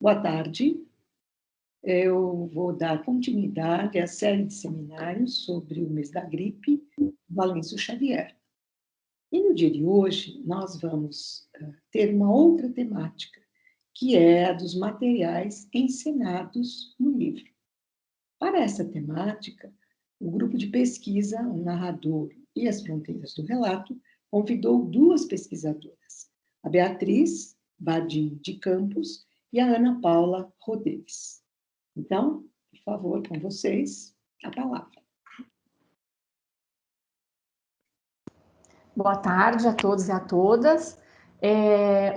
Boa tarde. Eu vou dar continuidade à série de seminários sobre o mês da gripe, Valêncio Xavier. E no dia de hoje, nós vamos ter uma outra temática, que é a dos materiais encenados no livro. Para essa temática, o grupo de pesquisa, o narrador e as fronteiras do relato, convidou duas pesquisadoras, a Beatriz Badim de Campos e a Ana Paula Rodrigues. Então, por favor, com vocês, a palavra. Boa tarde a todos e a todas.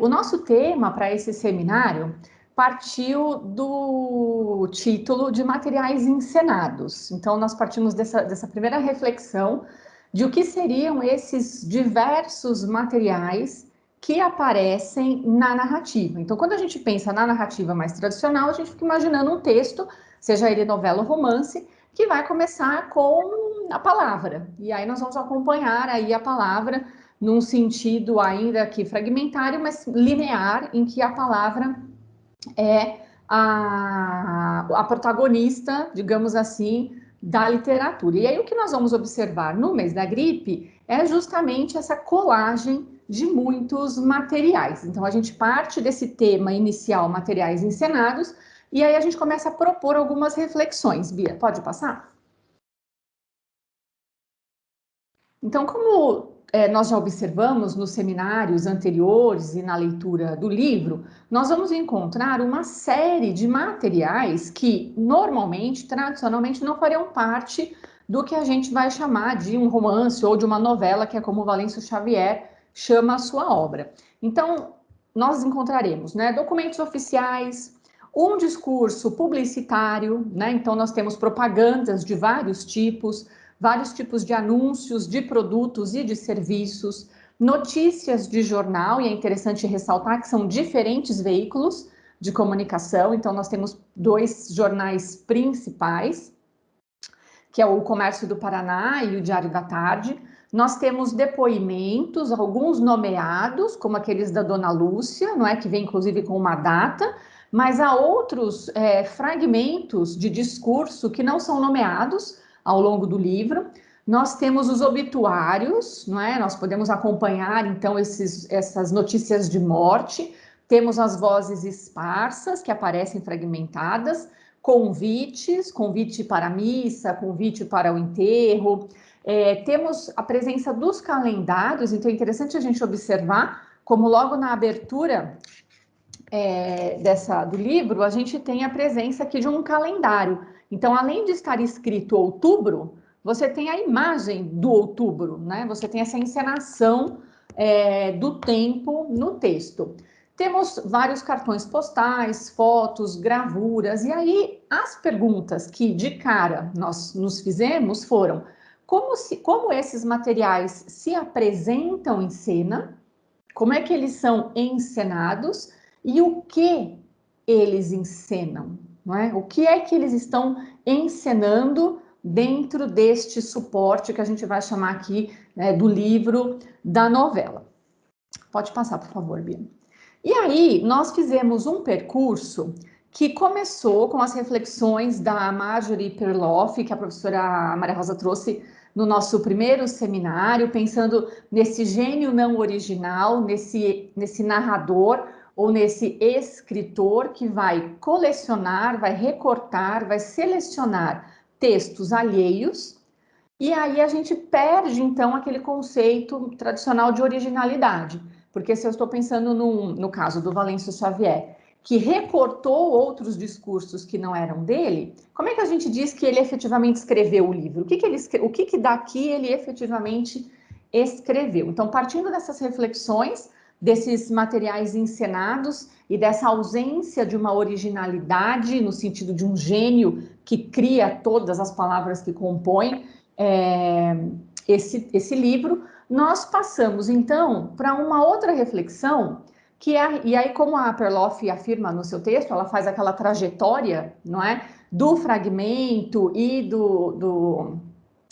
O nosso tema para esse seminário partiu do título de materiais encenados. Então, nós partimos dessa primeira reflexão de o que seriam esses diversos materiais que aparecem na narrativa. Então, quando a gente pensa na narrativa mais tradicional, a gente fica imaginando um texto, seja ele novela ou romance, que vai começar com a palavra. E aí nós vamos acompanhar aí a palavra num sentido ainda que fragmentário, mas linear, em que a palavra é a protagonista, digamos assim, da literatura. E aí o que nós vamos observar no mês da gripe é justamente essa colagem de muitos materiais. Então a gente parte desse tema inicial, materiais encenados, e aí a gente começa a propor algumas reflexões. Bia, pode passar? Então, como nós já observamos nos seminários anteriores e na leitura do livro, nós vamos encontrar uma série de materiais que normalmente, tradicionalmente, não fariam parte do que a gente vai chamar de um romance ou de uma novela, que é como Valêncio Xavier chama a sua obra. Então, nós encontraremos documentos oficiais, um discurso publicitário, então nós temos propagandas de vários tipos de anúncios de produtos e de serviços, notícias de jornal, e é interessante ressaltar que são diferentes veículos de comunicação. Então nós temos dois jornais principais, que é o Comércio do Paraná e o Diário da Tarde. Nós temos depoimentos, alguns nomeados, como aqueles da Dona Lúcia, não é, que vem inclusive com uma data, mas há outros fragmentos de discurso que não são nomeados ao longo do livro. Nós temos os obituários, não é? Nós podemos acompanhar, então, essas notícias de morte. Temos as vozes esparsas, que aparecem fragmentadas, convites, convite para a missa, convite para o enterro. Temos a presença dos calendários, então é interessante a gente observar como logo na abertura do livro, a gente tem a presença aqui de um calendário. Então, além de estar escrito outubro, você tem a imagem do outubro, né? Você tem essa encenação do tempo no texto. Temos vários cartões postais, fotos, gravuras, e aí as perguntas que de cara nós nos fizemos foram: como esses materiais se apresentam em cena, como é que eles são encenados e o que eles encenam, não é? O que é que eles estão encenando dentro deste suporte que a gente vai chamar aqui do livro, da novela. Pode passar, por favor, Bia. E aí, nós fizemos um percurso que começou com as reflexões da Marjorie Perloff, que a professora Maria Rosa trouxe no nosso primeiro seminário, pensando nesse gênio não original, nesse narrador ou nesse escritor que vai colecionar, vai recortar, vai selecionar textos alheios, e aí a gente perde, então, aquele conceito tradicional de originalidade. Porque se eu estou pensando no caso do Valêncio Xavier, que recortou outros discursos que não eram dele, como é que a gente diz que ele efetivamente escreveu o livro? O que daqui ele efetivamente escreveu? Então, partindo dessas reflexões, desses materiais encenados e dessa ausência de uma originalidade, no sentido de um gênio que cria todas as palavras que compõem esse livro, nós passamos, então, para uma outra reflexão, e aí, como a Perloff afirma no seu texto, ela faz aquela trajetória, não é, do fragmento e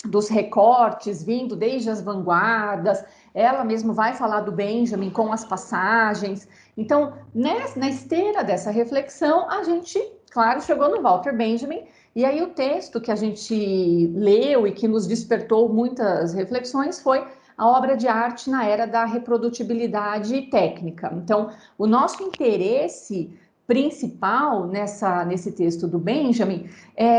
dos recortes vindo desde as vanguardas, ela mesma vai falar do Benjamin com as passagens. Então, na esteira dessa reflexão, a gente, claro, chegou no Walter Benjamin, e aí o texto que a gente leu e que nos despertou muitas reflexões foi a obra de arte na era da reprodutibilidade técnica. Então, o nosso interesse principal nesse texto do Benjamin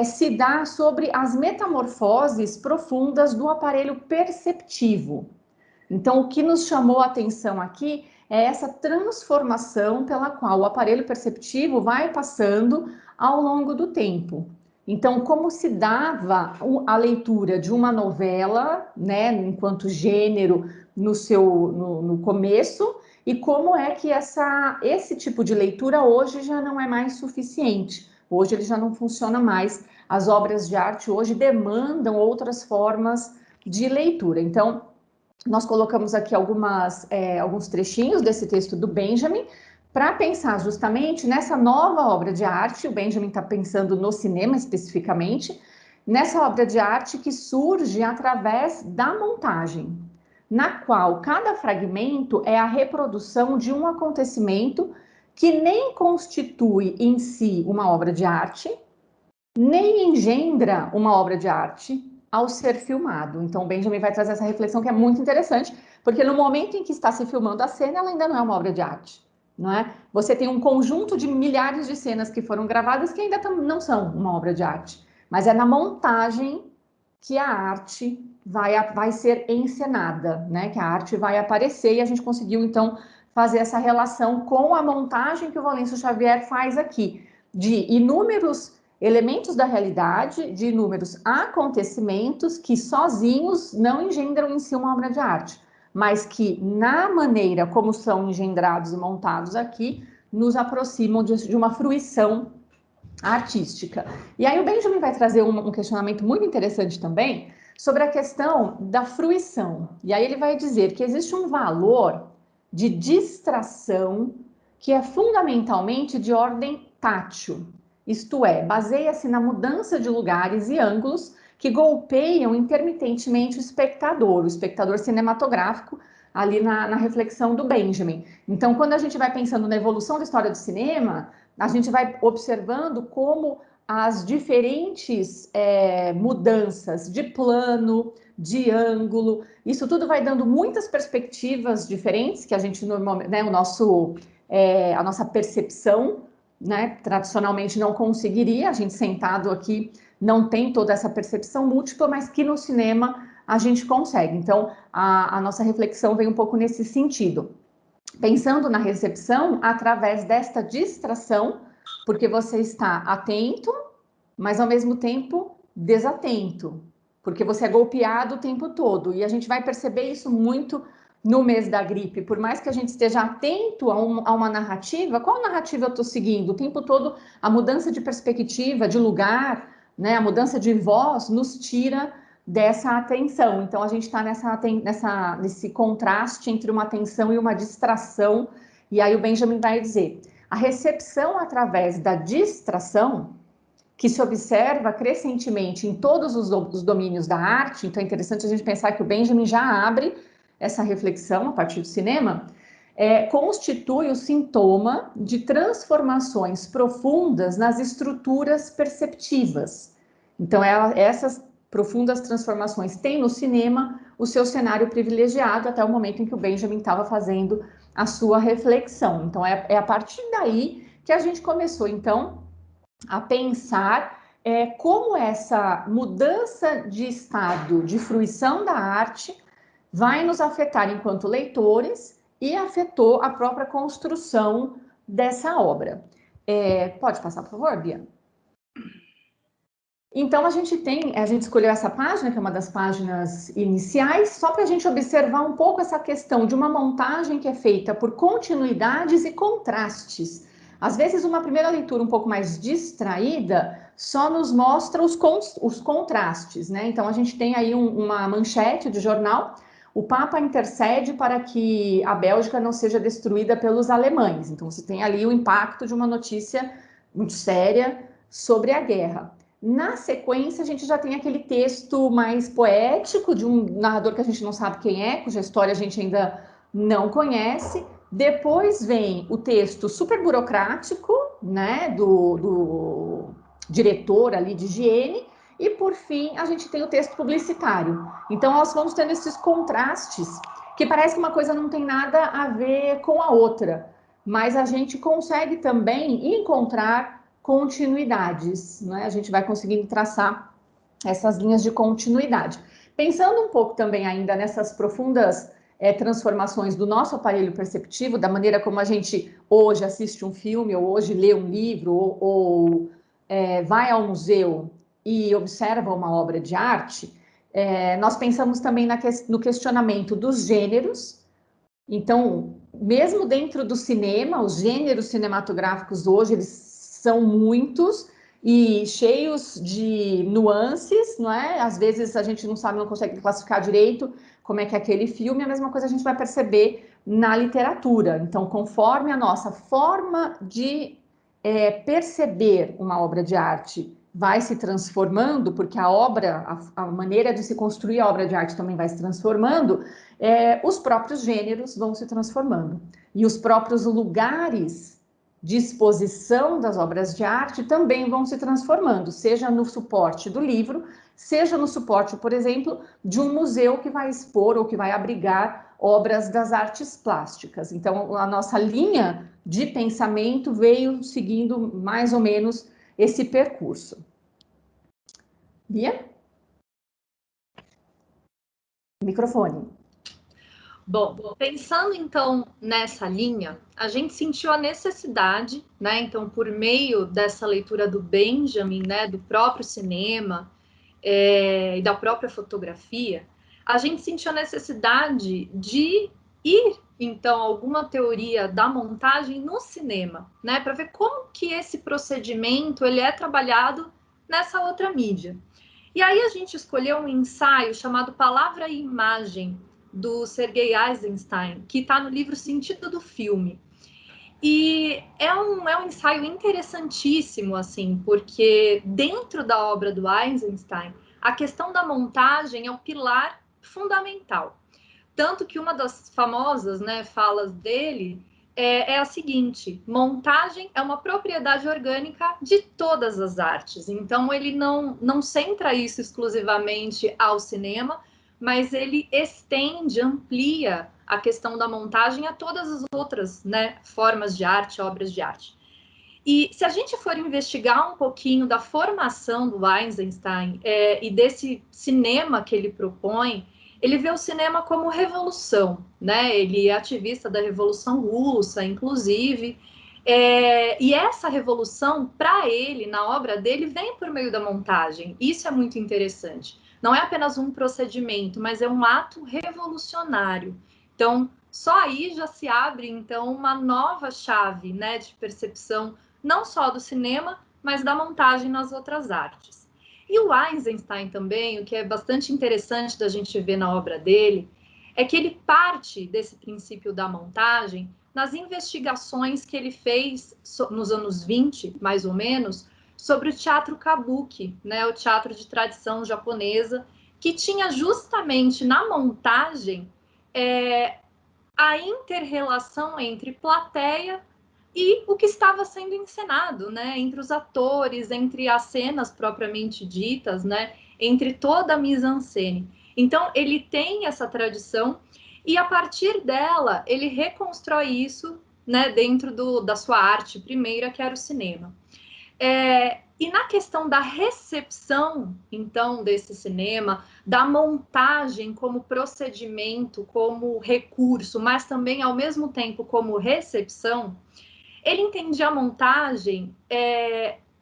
se dá sobre as metamorfoses profundas do aparelho perceptivo. Então, o que nos chamou a atenção aqui é essa transformação pela qual o aparelho perceptivo vai passando ao longo do tempo. Então, como se dava a leitura de uma novela, né, enquanto gênero no começo, e como é que esse tipo de leitura hoje já não é mais suficiente. Hoje ele já não funciona mais. As obras de arte hoje demandam outras formas de leitura. Então, nós colocamos aqui alguns trechinhos desse texto do Benjamin para pensar justamente nessa nova obra de arte. O Benjamin está pensando no cinema especificamente, nessa obra de arte que surge através da montagem, na qual cada fragmento é a reprodução de um acontecimento que nem constitui em si uma obra de arte, nem engendra uma obra de arte ao ser filmado. Então, o Benjamin vai trazer essa reflexão que é muito interessante, porque no momento em que está se filmando a cena, ela ainda não é uma obra de arte, não é? Você tem um conjunto de milhares de cenas que foram gravadas que ainda não são uma obra de arte, mas é na montagem que a arte vai ser encenada, né? Que a arte vai aparecer, e a gente conseguiu, então, fazer essa relação com a montagem que o Valêncio Xavier faz aqui, de inúmeros elementos da realidade, de inúmeros acontecimentos que sozinhos não engendram em si uma obra de arte, mas que, na maneira como são engendrados e montados aqui, nos aproximam de uma fruição artística. E aí o Benjamin vai trazer um questionamento muito interessante também sobre a questão da fruição. E aí ele vai dizer que existe um valor de distração que é fundamentalmente de ordem tátil. Isto é, baseia-se na mudança de lugares e ângulos que golpeiam intermitentemente o espectador cinematográfico, ali na reflexão do Benjamin. Então, quando a gente vai pensando na evolução da história do cinema, a gente vai observando como as diferentes mudanças de plano, de ângulo, isso tudo vai dando muitas perspectivas diferentes que a gente normalmente, né, a nossa percepção, né, tradicionalmente não conseguiria. A gente sentado aqui não tem toda essa percepção múltipla, mas que no cinema a gente consegue. Então, a nossa reflexão vem um pouco nesse sentido. Pensando na recepção através desta distração, porque você está atento, mas ao mesmo tempo desatento, porque você é golpeado o tempo todo. E a gente vai perceber isso muito no mês da gripe. Por mais que a gente esteja atento a uma narrativa, qual narrativa eu estou seguindo? O tempo todo a mudança de perspectiva, de lugar, né, a mudança de voz nos tira dessa atenção. Então a gente está nesse contraste entre uma atenção e uma distração. E aí o Benjamin vai dizer: a recepção através da distração, que se observa crescentemente em todos os domínios da arte. Então é interessante a gente pensar que o Benjamin já abre essa reflexão a partir do cinema, constitui o sintoma de transformações profundas nas estruturas perceptivas. Então essas profundas transformações têm no cinema o seu cenário privilegiado até o momento em que o Benjamin estava fazendo a sua reflexão. Então é a partir daí que a gente começou, então, a pensar como essa mudança de estado de fruição da arte vai nos afetar enquanto leitores e afetou a própria construção dessa obra. Pode passar, por favor, Bia? Então, a gente escolheu essa página, que é uma das páginas iniciais, só para a gente observar um pouco essa questão de uma montagem que é feita por continuidades e contrastes. Às vezes, uma primeira leitura um pouco mais distraída só nos mostra os contrastes, né? Então, a gente tem aí uma manchete de jornal: o Papa intercede para que a Bélgica não seja destruída pelos alemães. Então, você tem ali o impacto de uma notícia muito séria sobre a guerra. Na sequência, a gente já tem aquele texto mais poético de um narrador que a gente não sabe quem é, cuja história a gente ainda não conhece. Depois vem o texto super burocrático, né, do diretor ali de higiene. E, por fim, a gente tem o texto publicitário. Então, nós vamos tendo esses contrastes, que parece que uma coisa não tem nada a ver com a outra, mas a gente consegue também encontrar continuidades, né? A gente vai conseguindo traçar essas linhas de continuidade. Pensando um pouco também ainda nessas profundas transformações do nosso aparelho perceptivo, da maneira como a gente hoje assiste um filme, ou hoje lê um livro, ou vai ao museu e observa uma obra de arte, nós pensamos também no questionamento dos gêneros. Então, mesmo dentro do cinema, os gêneros cinematográficos hoje, eles são muitos e cheios de nuances, não é? Às vezes a gente não sabe, não consegue classificar direito como é que é aquele filme, a mesma coisa a gente vai perceber na literatura. Então, conforme a nossa forma de perceber uma obra de arte vai se transformando, porque a obra, a maneira de se construir a obra de arte também vai se transformando, os próprios gêneros vão se transformando. E os próprios lugares de exposição das obras de arte também vão se transformando, seja no suporte do livro, seja no suporte, por exemplo, de um museu que vai expor ou que vai abrigar obras das artes plásticas. Então, a nossa linha de pensamento veio seguindo mais ou menos esse percurso. Bia? Microfone. Bom, pensando então nessa linha, a gente sentiu a necessidade, né? Então, por meio dessa leitura do Benjamin, né, do próprio cinema e da própria fotografia, a gente sentiu a necessidade de ir então alguma teoria da montagem no cinema, né, para ver como que esse procedimento ele é trabalhado nessa outra mídia. E aí a gente escolheu um ensaio chamado Palavra e Imagem, do Sergei Eisenstein, que está no livro Sentido do Filme. E é um ensaio interessantíssimo, assim, porque dentro da obra do Eisenstein, a questão da montagem é o pilar fundamental. Tanto que uma das famosas, né, falas dele é a seguinte: montagem é uma propriedade orgânica de todas as artes. Então, ele não centra isso exclusivamente ao cinema, mas ele estende, amplia a questão da montagem a todas as outras, né, formas de arte, obras de arte. E se a gente for investigar um pouquinho da formação do Eisenstein e desse cinema que ele propõe, ele vê o cinema como revolução, né? Ele é ativista da Revolução Russa, inclusive. E essa revolução, para ele, na obra dele, vem por meio da montagem. Isso é muito interessante. Não é apenas um procedimento, mas é um ato revolucionário. Então, só aí já se abre, então, uma nova chave, né, de percepção, não só do cinema, mas da montagem nas outras artes. E o Eisenstein também, o que é bastante interessante da gente ver na obra dele, é que ele parte desse princípio da montagem nas investigações que ele fez nos anos 20, mais ou menos, sobre o teatro kabuki, né, o teatro de tradição japonesa, que tinha justamente na montagem a inter-relação entre plateia e o que estava sendo encenado, né? Entre os atores, entre as cenas propriamente ditas, né? Entre toda a mise-en-scène. Então, ele tem essa tradição e, a partir dela, ele reconstrói isso, né? Dentro da sua arte primeira, que era o cinema. E na questão da recepção, então, desse cinema, da montagem como procedimento, como recurso, mas também, ao mesmo tempo, como recepção, ele entendia a montagem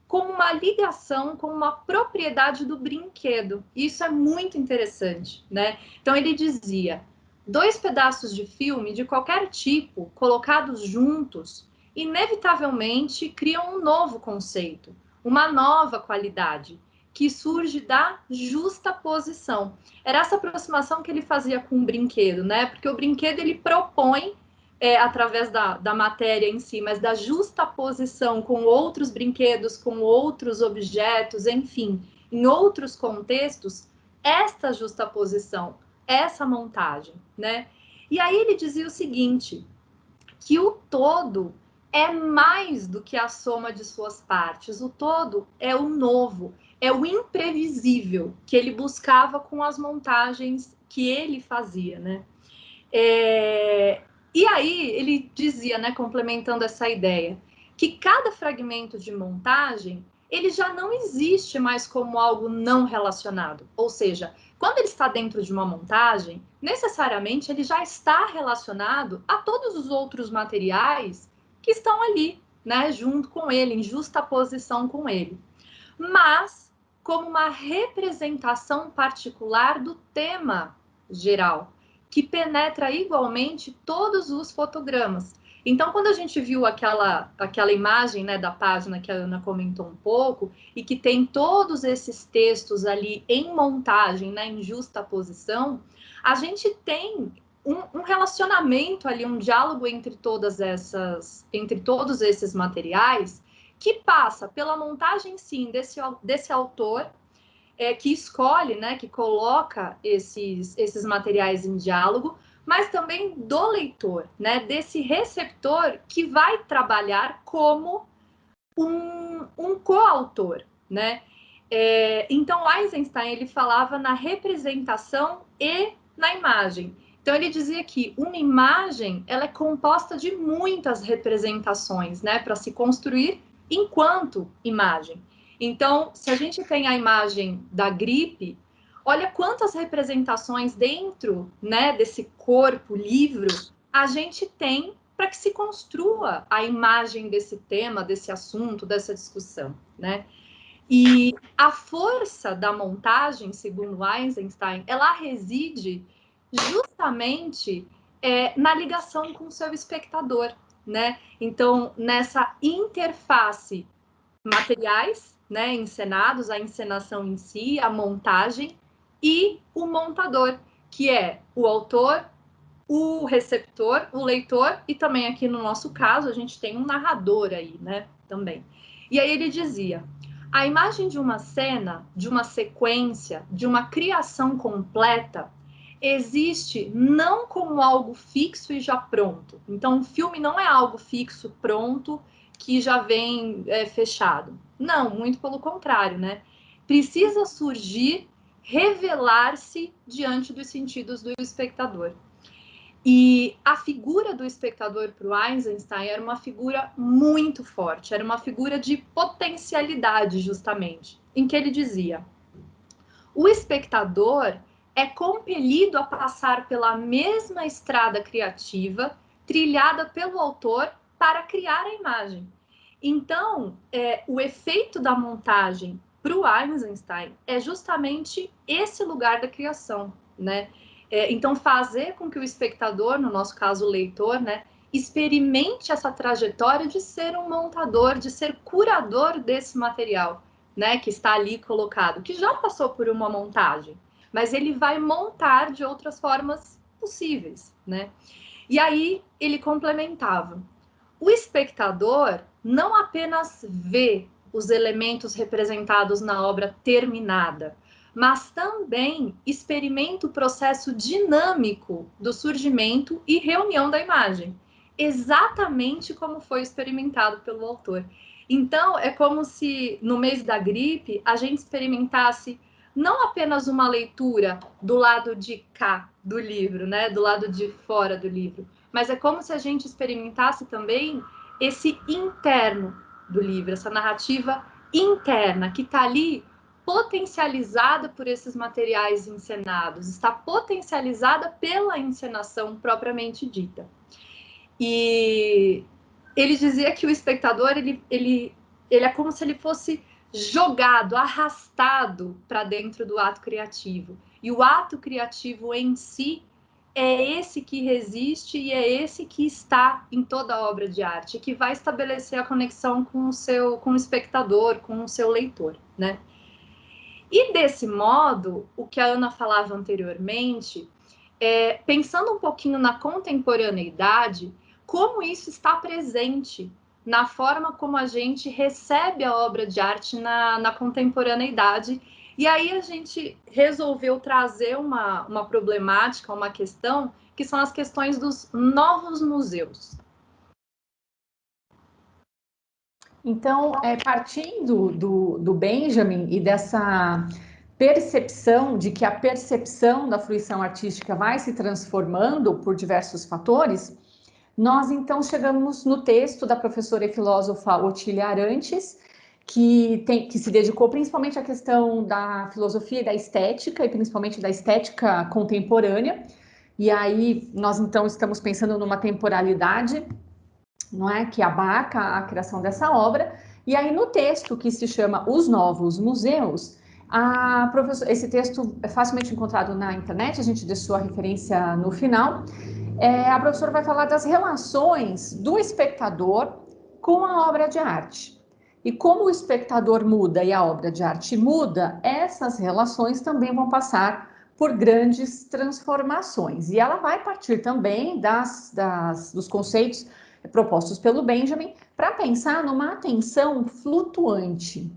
como uma ligação, como uma propriedade do brinquedo. Isso é muito interessante, né? Então, ele dizia, 2 pedaços de filme de qualquer tipo, colocados juntos, inevitavelmente criam um novo conceito, uma nova qualidade, que surge da justaposição. Era essa aproximação que ele fazia com o brinquedo, né? Porque o brinquedo, ele propõe através da matéria em si, mas da justaposição com outros brinquedos, com outros objetos, enfim, em outros contextos, esta justaposição, essa montagem, né? E aí ele dizia o seguinte, que o todo é mais do que a soma de suas partes, o todo é o novo, é o imprevisível que ele buscava com as montagens que ele fazia, né? E aí ele dizia, né, complementando essa ideia, que cada fragmento de montagem ele já não existe mais como algo não relacionado. Ou seja, quando ele está dentro de uma montagem, necessariamente ele já está relacionado a todos os outros materiais que estão ali, né, junto com ele, em justaposição com ele. Mas como uma representação particular do tema geral, que penetra igualmente todos os fotogramas. Então, quando a gente viu aquela imagem, né, da página que a Ana comentou um pouco, e que tem todos esses textos ali em montagem, né, em justaposição, a gente tem um relacionamento ali, um diálogo entre todos esses materiais, que passa pela montagem, sim, desse autor, que escolhe, né, que coloca esses materiais em diálogo, mas também do leitor, né, desse receptor que vai trabalhar como um coautor, né? Então, Eisenstein, ele falava na representação e na imagem. Então, ele dizia que uma imagem, ela é composta de muitas representações, né, para se construir enquanto imagem. Então, se a gente tem a imagem da gripe, olha quantas representações dentro, né, desse corpo livro a gente tem para que se construa a imagem desse tema, desse assunto, dessa discussão, né? E a força da montagem, segundo Eisenstein, ela reside justamente na ligação com o seu espectador, né? Então, nessa interface materiais, né, encenados, a encenação em si, a montagem, e o montador, que é o autor, o receptor, o leitor, e também aqui no nosso caso, a gente tem um narrador aí, né, também. E aí ele dizia, a imagem de uma cena, de uma sequência, de uma criação completa, existe não como algo fixo e já pronto. Então, o filme não é algo fixo, pronto, que já vem fechado. Não, muito pelo contrário, né? Precisa surgir, revelar-se diante dos sentidos do espectador. E a figura do espectador para o Eisenstein era uma figura muito forte, era uma figura de potencialidade, justamente, em que ele dizia: o espectador é compelido a passar pela mesma estrada criativa trilhada pelo autor para criar a imagem. Então, o efeito da montagem para o Eisenstein é justamente esse lugar da criação, né? Então, fazer com que o espectador, no nosso caso o leitor, né, experimente essa trajetória de ser um montador, de ser curador desse material, né, que está ali colocado, que já passou por uma montagem, mas ele vai montar de outras formas possíveis, né? E aí ele complementava: o espectador não apenas vê os elementos representados na obra terminada, mas também experimenta o processo dinâmico do surgimento e reunião da imagem, exatamente como foi experimentado pelo autor. Então, é como se no mês da gripe a gente experimentasse não apenas uma leitura do lado de cá do livro, né, do lado de fora do livro, mas é como se a gente experimentasse também esse interno do livro, essa narrativa interna que está ali potencializada por esses materiais encenados, está potencializada pela encenação propriamente dita. E ele dizia que o espectador ele é como se ele fosse jogado, arrastado para dentro do ato criativo. E o ato criativo em si é esse que resiste e é esse que está em toda a obra de arte, que vai estabelecer a conexão com o espectador, com o seu leitor, né? E desse modo, o que a Ana falava anteriormente, pensando um pouquinho na contemporaneidade, como isso está presente na forma como a gente recebe a obra de arte na contemporaneidade. E aí a gente resolveu trazer uma problemática, uma questão, que são as questões dos novos museus. Então, partindo do Benjamin e dessa percepção de que a percepção da fruição artística vai se transformando por diversos fatores, nós então chegamos no texto da professora e filósofa Otília Arantes, que se dedicou principalmente à questão da filosofia e da estética, e principalmente da estética contemporânea. E aí nós então estamos pensando numa temporalidade, não é, que abarca a criação dessa obra. E aí no texto que se chama Os Novos Museus, esse texto é facilmente encontrado na internet, a gente deixou a referência no final. A professora vai falar das relações do espectador com a obra de arte. E como o espectador muda e a obra de arte muda, essas relações também vão passar por grandes transformações. E ela vai partir também dos conceitos propostos pelo Benjamin para pensar numa atenção flutuante,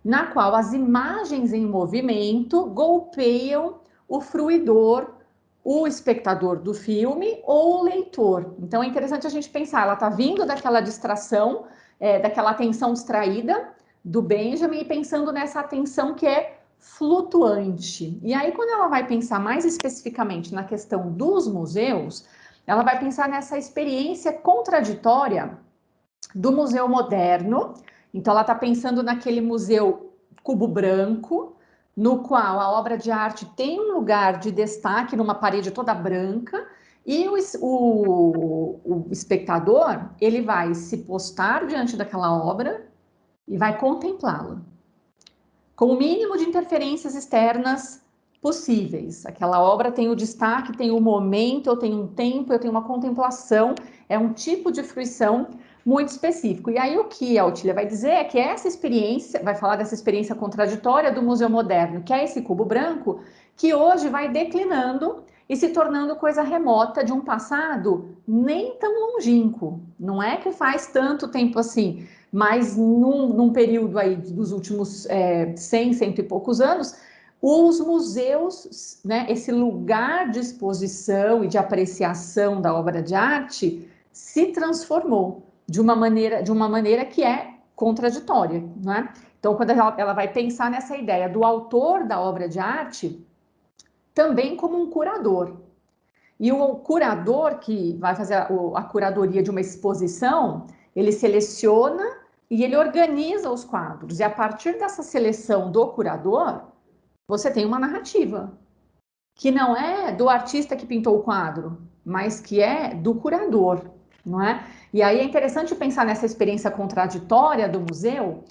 na qual as imagens em movimento golpeiam o fruidor, o espectador do filme ou o leitor. Então é interessante a gente pensar, ela está vindo daquela distração, daquela atenção distraída do Benjamin e pensando nessa atenção que é flutuante. E aí quando ela vai pensar mais especificamente na questão dos museus, ela vai pensar nessa experiência contraditória do museu moderno. Então ela está pensando naquele museu cubo branco, no qual a obra de arte tem um lugar de destaque numa parede toda branca, e o espectador, ele vai se postar diante daquela obra e vai contemplá-la, com o mínimo de interferências externas possíveis. Aquela obra tem o destaque, tem o momento, eu tenho um tempo, eu tenho uma contemplação, é um tipo de fruição muito específico. E aí o que a Otília vai dizer é que essa experiência, vai falar dessa experiência contraditória do Museu Moderno, que é esse cubo branco, que hoje vai declinando e se tornando coisa remota de um passado nem tão longínquo. Não é que faz tanto tempo assim, mas num período aí dos últimos 100, cento e poucos anos, os museus, né, esse lugar de exposição e de apreciação da obra de arte se transformou de uma maneira que é contraditória, não é? Então, quando ela vai pensar nessa ideia do autor da obra de arte também como um curador. E o curador que vai fazer a curadoria de uma exposição, ele seleciona e ele organiza os quadros. E a partir dessa seleção do curador, você tem uma narrativa, que não é do artista que pintou o quadro, mas que é do curador, não é? E aí é interessante pensar nessa experiência contraditória do museu,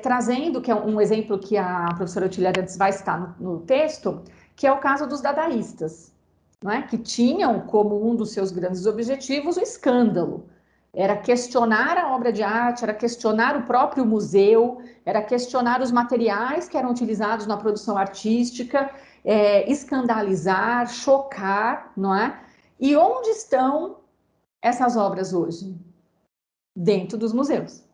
trazendo, que é um exemplo que a professora Otília Arantes vai citar no texto, que é o caso dos dadaístas, não é? Que tinham como um dos seus grandes objetivos o escândalo. Era questionar a obra de arte, era questionar o próprio museu, era questionar os materiais que eram utilizados na produção artística, escandalizar, chocar, não é? E onde estão essas obras hoje? Dentro dos museus.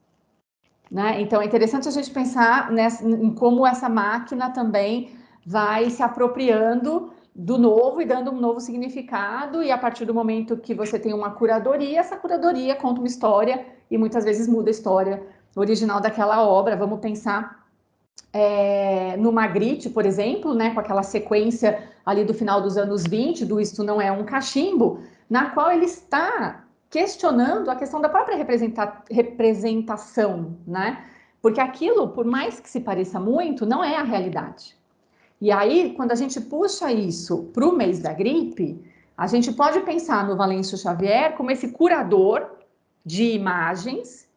Né? Então é interessante a gente pensar em como essa máquina também vai se apropriando do novo e dando um novo significado, e a partir do momento que você tem uma curadoria, essa curadoria conta uma história e muitas vezes muda a história original daquela obra. Vamos pensar no Magritte, por exemplo, né, com aquela sequência ali do final dos anos 20, do Isto Não É um Cachimbo, na qual ele está questionando a questão da própria representação, né? Porque aquilo, por mais que se pareça muito, não é a realidade. E aí, quando a gente puxa isso para o mês da gripe, a gente pode pensar no Valêncio Xavier como esse curador de imagens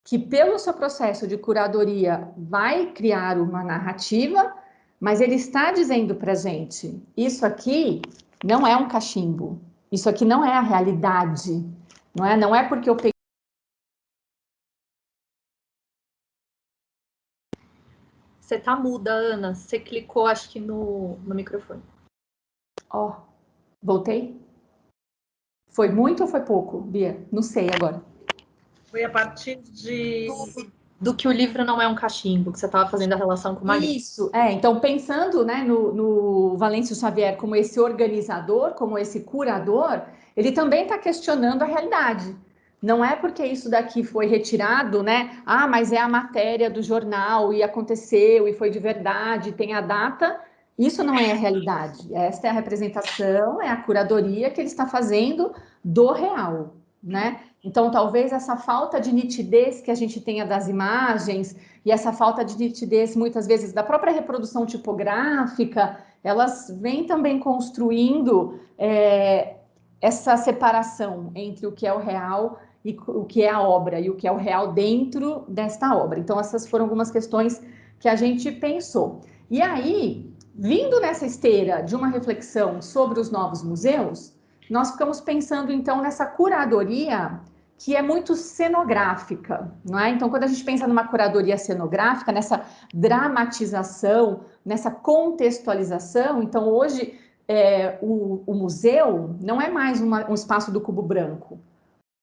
que, pelo seu processo de curadoria, vai criar uma narrativa, mas ele está dizendo para a gente, isso aqui não é um cachimbo, isso aqui não é a realidade, não é porque eu peguei... Você tá muda, Ana, você clicou, acho que no microfone. Ó, voltei? Foi muito ou foi pouco, Bia? Não sei agora. Foi a partir de... Do que o livro não é um cachimbo, que você estava fazendo a relação com o Magritte. Isso, então pensando, né, no Valêncio Xavier como esse organizador, como esse curador, ele também está questionando a realidade. Não é porque isso daqui foi retirado, né? Ah, mas é a matéria do jornal e aconteceu e foi de verdade, tem a data. Isso não é a realidade. Esta é a representação, é a curadoria que ele está fazendo do real, né? Então, talvez essa falta de nitidez que a gente tenha das imagens e essa falta de nitidez, muitas vezes, da própria reprodução tipográfica, elas vêm também construindo essa separação entre o que é o real e o que é a obra, e o que é o real dentro desta obra. Então, essas foram algumas questões que a gente pensou. E aí, vindo nessa esteira de uma reflexão sobre os novos museus, nós ficamos pensando, então, nessa curadoria que é muito cenográfica, não é? Então, quando a gente pensa numa curadoria cenográfica, nessa dramatização, nessa contextualização, então, hoje, o museu não é mais um espaço do cubo branco.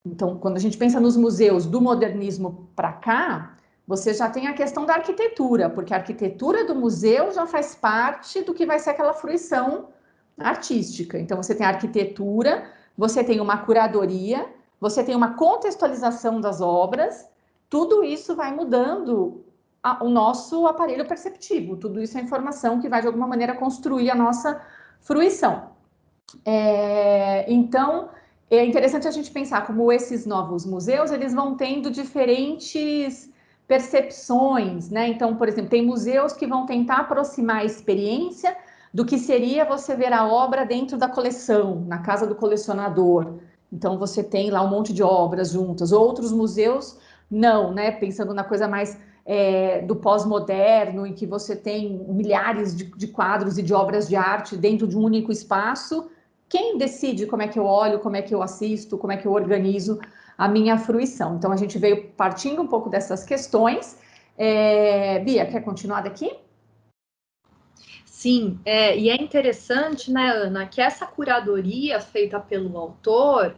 Então, quando a gente pensa nos museus do modernismo para cá, você já tem a questão da arquitetura, porque a arquitetura do museu já faz parte do que vai ser aquela fruição artística. Então, você tem a arquitetura, você tem uma curadoria, você tem uma contextualização das obras, tudo isso vai mudando o nosso aparelho perceptivo, tudo isso é informação que vai, de alguma maneira, construir a nossa fruição. Então, é interessante a gente pensar como esses novos museus, eles vão tendo diferentes percepções, né? Então, por exemplo, tem museus que vão tentar aproximar a experiência do que seria você ver a obra dentro da coleção, na casa do colecionador. Então, você tem lá um monte de obras juntas. Outros museus, não, né? Pensando na coisa mais do pós-moderno, em que você tem milhares de quadros e de obras de arte dentro de um único espaço. Quem decide como é que eu olho, como é que eu assisto, como é que eu organizo a minha fruição? Então, a gente veio partindo um pouco dessas questões. Bia, quer continuar daqui? Sim, e é interessante, né, Ana, que essa curadoria feita pelo autor,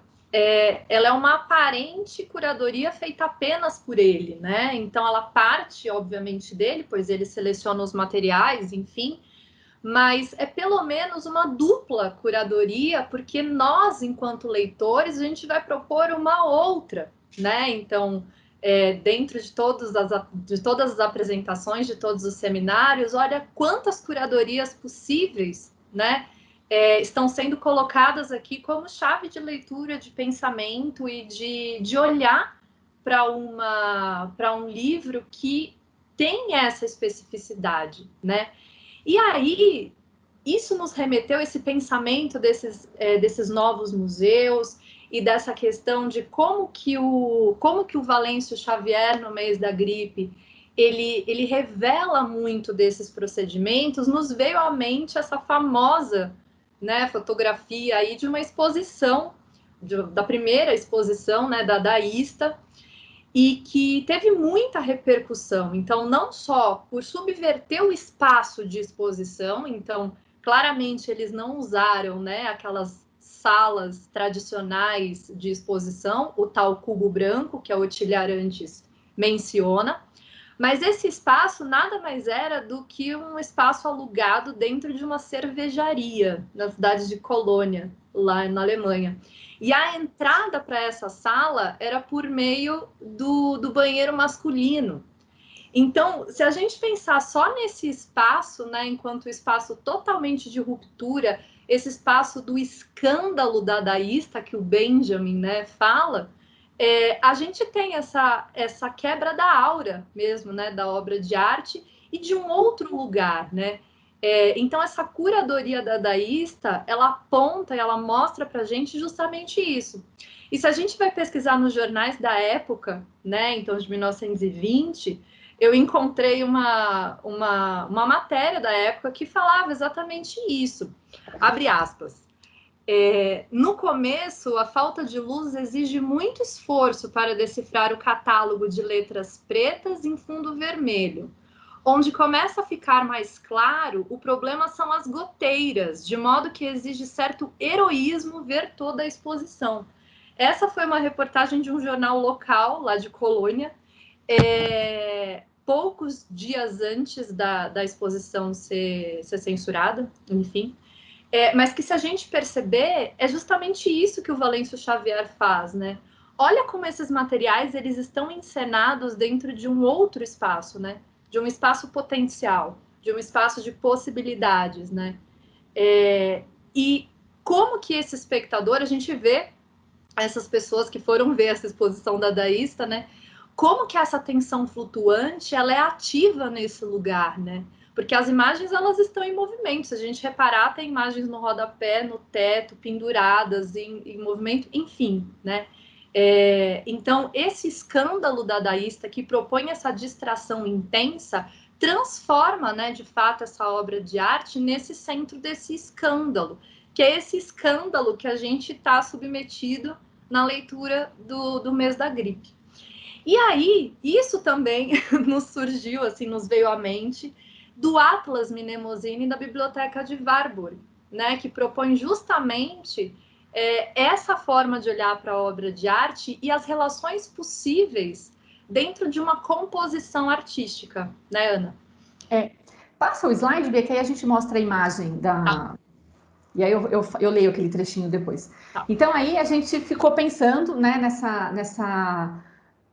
ela é uma aparente curadoria feita apenas por ele, né? Então, ela parte, obviamente, dele, pois ele seleciona os materiais, enfim, mas é pelo menos uma dupla curadoria, porque nós, enquanto leitores, a gente vai propor uma outra, né? Então, dentro de todas as apresentações, de todos os seminários, olha quantas curadorias possíveis, né? Estão sendo colocadas aqui como chave de leitura, de pensamento e de olhar para um livro que tem essa especificidade, né? E aí, isso nos remeteu a esse pensamento desses novos museus e dessa questão de como que o Valêncio Xavier, no mês da gripe, ele revela muito desses procedimentos. Nos veio à mente essa famosa, né, fotografia aí de uma exposição, da primeira exposição, né, dadaísta, e que teve muita repercussão. Então, não só por subverter o espaço de exposição, então, claramente, eles não usaram, né, aquelas salas tradicionais de exposição, o tal cubo branco, que a Otília Arantes menciona, mas esse espaço nada mais era do que um espaço alugado dentro de uma cervejaria, na cidade de Colônia, lá na Alemanha. E a entrada para essa sala era por meio do banheiro masculino. Então, se a gente pensar só nesse espaço, né, enquanto espaço totalmente de ruptura, esse espaço do escândalo dadaísta que o Benjamin, né, fala, a gente tem essa quebra da aura mesmo, né, da obra de arte e de um outro lugar, né? Então, essa curadoria dadaísta, ela aponta e ela mostra para a gente justamente isso. E se a gente vai pesquisar nos jornais da época, né, então de 1920, eu encontrei uma matéria da época que falava exatamente isso. Abre aspas. No começo, a falta de luz exige muito esforço para decifrar o catálogo de letras pretas em fundo vermelho. Onde começa a ficar mais claro, o problema são as goteiras, de modo que exige certo heroísmo ver toda a exposição. Essa foi uma reportagem de um jornal local, lá de Colônia, poucos dias antes da exposição ser censurada, enfim. Mas que, se a gente perceber, é justamente isso que o Valêncio Xavier faz, né? Olha como esses materiais, eles estão encenados dentro de um outro espaço, né? De um espaço potencial, de um espaço de possibilidades, né? E como que esse espectador, a gente vê essas pessoas que foram ver essa exposição dadaísta, né? Como que essa tensão flutuante, ela é ativa nesse lugar, né? Porque as imagens, elas estão em movimento. Se a gente reparar, tem imagens no rodapé, no teto, penduradas, em movimento, enfim, né? Então, esse escândalo dadaísta que propõe essa distração intensa transforma, né, de fato, essa obra de arte nesse centro desse escândalo, que é esse escândalo que a gente está submetido na leitura do mês da gripe. E aí, isso também nos surgiu, assim, nos veio à mente, do Atlas Mnemosine da Biblioteca de Warburg, né, que propõe justamente essa forma de olhar para a obra de arte e as relações possíveis dentro de uma composição artística, né, Ana? Passa o slide, Bia, que aí a gente mostra a imagem da... E aí eu leio aquele trechinho depois. Tá. Então, aí a gente ficou pensando, né, nessa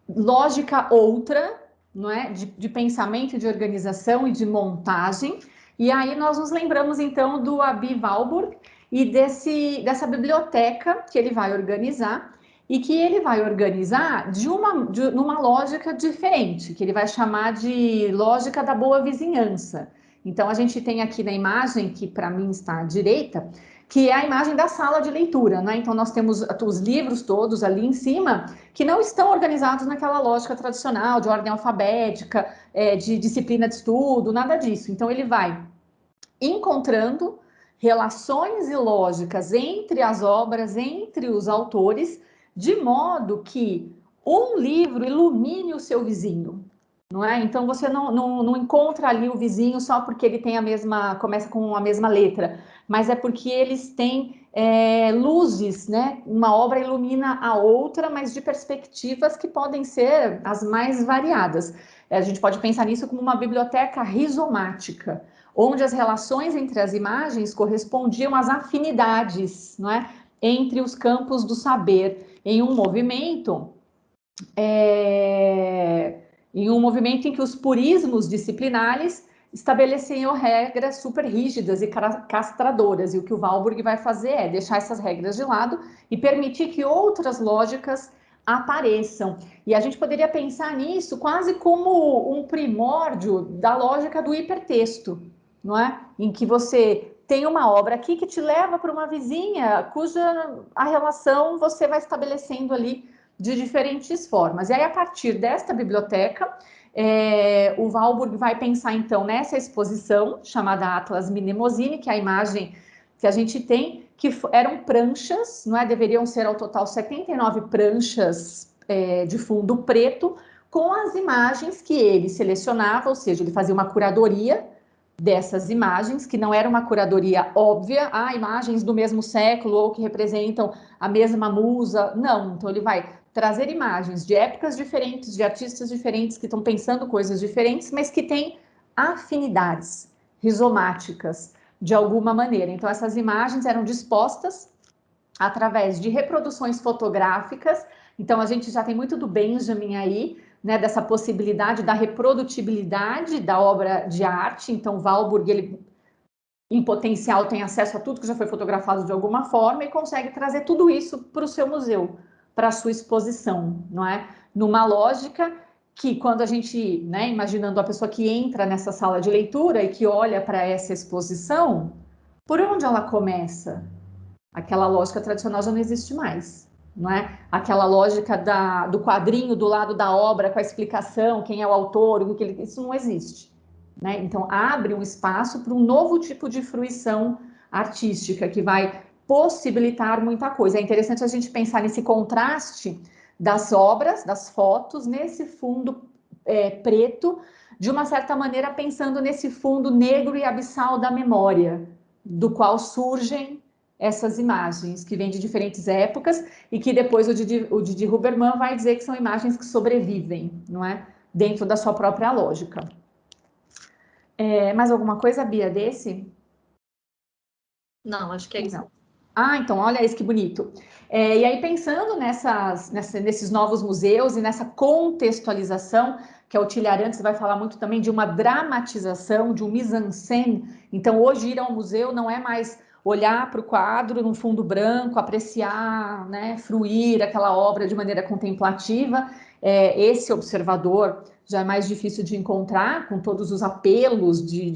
lógica outra, não é? De pensamento, de organização e de montagem. E aí nós nos lembramos, então, do Aby Warburg e dessa biblioteca que ele vai organizar, e que ele vai organizar numa lógica diferente, que ele vai chamar de lógica da boa vizinhança. Então, a gente tem aqui na imagem, que para mim está à direita, que é a imagem da sala de leitura, né? Então, nós temos os livros todos ali em cima, que não estão organizados naquela lógica tradicional, de ordem alfabética, de disciplina de estudo, nada disso. Então, ele vai encontrando relações e lógicas entre as obras, entre os autores, de modo que um livro ilumine o seu vizinho, não é? Então você não encontra ali o vizinho só porque ele tem começa com a mesma letra, mas é porque eles têm luzes, né? Uma obra ilumina a outra, mas de perspectivas que podem ser as mais variadas. A gente pode pensar nisso como uma biblioteca rizomática, onde as relações entre as imagens correspondiam às afinidades, não é? Entre os campos do saber, em um movimento em que os purismos disciplinares estabeleciam regras super rígidas e castradoras, e o que o Warburg vai fazer é deixar essas regras de lado e permitir que outras lógicas apareçam. E a gente poderia pensar nisso quase como um primórdio da lógica do hipertexto, não é? Em que você tem uma obra aqui que te leva para uma vizinha, cuja a relação você vai estabelecendo ali de diferentes formas. E aí, a partir desta biblioteca, o Warburg vai pensar, então, nessa exposição chamada Atlas Mnemosine, que é a imagem que a gente tem, que eram pranchas, não é? Deveriam ser, ao total, 79 pranchas de fundo preto, com as imagens que ele selecionava, ou seja, ele fazia uma curadoria dessas imagens, que não era uma curadoria óbvia, imagens do mesmo século ou que representam a mesma musa, não. Então, ele vai trazer imagens de épocas diferentes, de artistas diferentes, que estão pensando coisas diferentes, mas que têm afinidades rizomáticas, de alguma maneira. Então, essas imagens eram dispostas através de reproduções fotográficas. Então, a gente já tem muito do Benjamin aí, né, dessa possibilidade da reprodutibilidade da obra de arte. Então, Warburg, ele, em potencial, tem acesso a tudo que já foi fotografado de alguma forma e consegue trazer tudo isso para o seu museu, para a sua exposição, não é? Numa lógica que, quando a gente, né, imaginando a pessoa que entra nessa sala de leitura e que olha para essa exposição, por onde ela começa? Aquela lógica tradicional já não existe mais, não é? Aquela lógica do quadrinho do lado da obra com a explicação, quem é o autor, isso não existe, né? Então, abre um espaço para um novo tipo de fruição artística que vai possibilitar muita coisa. É interessante a gente pensar nesse contraste das obras, das fotos, nesse fundo preto, de uma certa maneira pensando nesse fundo negro e abissal da memória, do qual surgem essas imagens, que vêm de diferentes épocas, e que depois o Didi Huberman vai dizer que são imagens que sobrevivem, não é? Dentro da sua própria lógica. Mais alguma coisa, Bia, desse? Não, acho que é isso. Não. Ah, então, olha isso que bonito. E aí, pensando nesses novos museus e nessa contextualização, que a Otília Arantes vai falar muito também de uma dramatização, de um mise-en-scène. Então, hoje, ir ao museu não é mais olhar para o quadro num fundo branco, apreciar, né, fruir aquela obra de maneira contemplativa. Esse observador já é mais difícil de encontrar, com todos os apelos de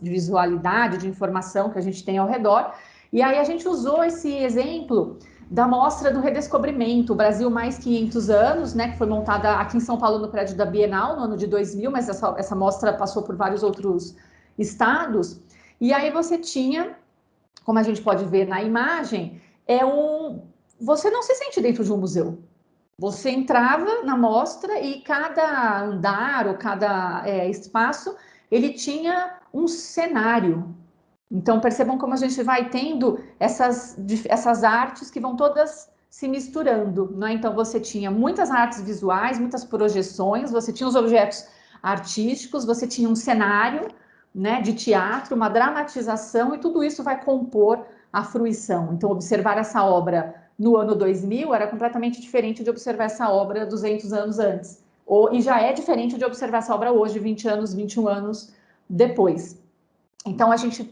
visualidade, de informação que a gente tem ao redor. E aí a gente usou esse exemplo da mostra do Redescobrimento, o Brasil mais 500 anos, né, que foi montada aqui em São Paulo no prédio da Bienal no ano de 2000, mas essa mostra passou por vários outros estados. E aí você tinha, como a gente pode ver na imagem, você não se sente dentro de um museu. Você entrava na mostra e cada andar ou cada espaço, ele tinha um cenário. Então, percebam como a gente vai tendo essas artes que vão todas se misturando, né? Então, você tinha muitas artes visuais, muitas projeções, você tinha os objetos artísticos, você tinha um cenário, né, de teatro, uma dramatização, e tudo isso vai compor a fruição. Então, observar essa obra no ano 2000 era completamente diferente de observar essa obra 200 anos antes. E já é diferente de observar essa obra hoje, 20 anos, 21 anos depois. Então, a gente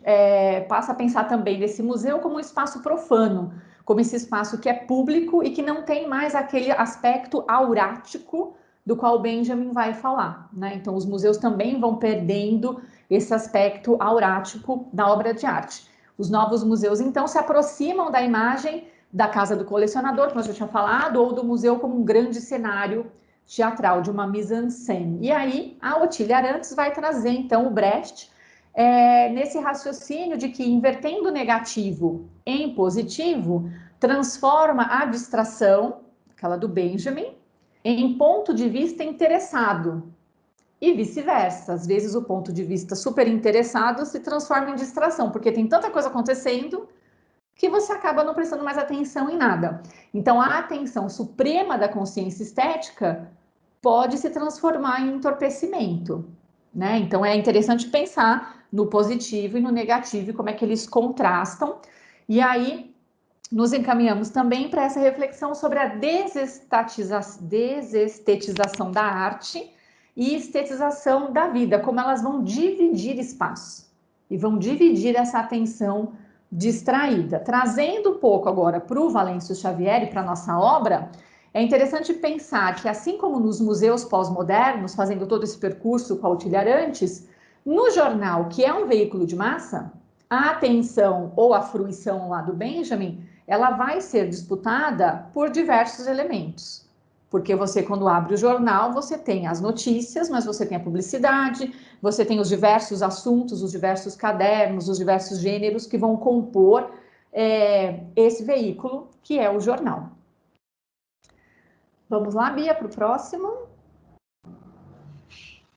passa a pensar também nesse museu como um espaço profano, como esse espaço que é público e que não tem mais aquele aspecto aurático do qual Benjamin vai falar, né? Então, os museus também vão perdendo esse aspecto aurático da obra de arte. Os novos museus, então, se aproximam da imagem da casa do colecionador, como eu já tinha falado, ou do museu como um grande cenário teatral, de uma mise-en-scène. E aí, a Otília Arantes vai trazer, então, o Brecht, nesse raciocínio de que invertendo o negativo em positivo, transforma a distração, aquela do Benjamin, em ponto de vista interessado, e vice-versa. Às vezes o ponto de vista super interessado se transforma em distração, porque tem tanta coisa acontecendo que você acaba não prestando mais atenção em nada. Então, a atenção suprema da consciência estética pode se transformar em entorpecimento, né? Então, é interessante pensar no positivo e no negativo e como é que eles contrastam. E aí, nos encaminhamos também para essa reflexão sobre a desestetização da arte e estetização da vida, como elas vão dividir espaço e vão dividir essa atenção distraída. Trazendo um pouco agora para o Valêncio Xavier e para a nossa obra, é interessante pensar que, assim como nos museus pós-modernos, fazendo todo esse percurso com a Otília Arantes, no jornal, que é um veículo de massa, a atenção ou a fruição lá do Benjamin, ela vai ser disputada por diversos elementos. Porque você, quando abre o jornal, você tem as notícias, mas você tem a publicidade, você tem os diversos assuntos, os diversos cadernos, os diversos gêneros que vão compor esse veículo, que é o jornal. Vamos lá, Bia, para o próximo.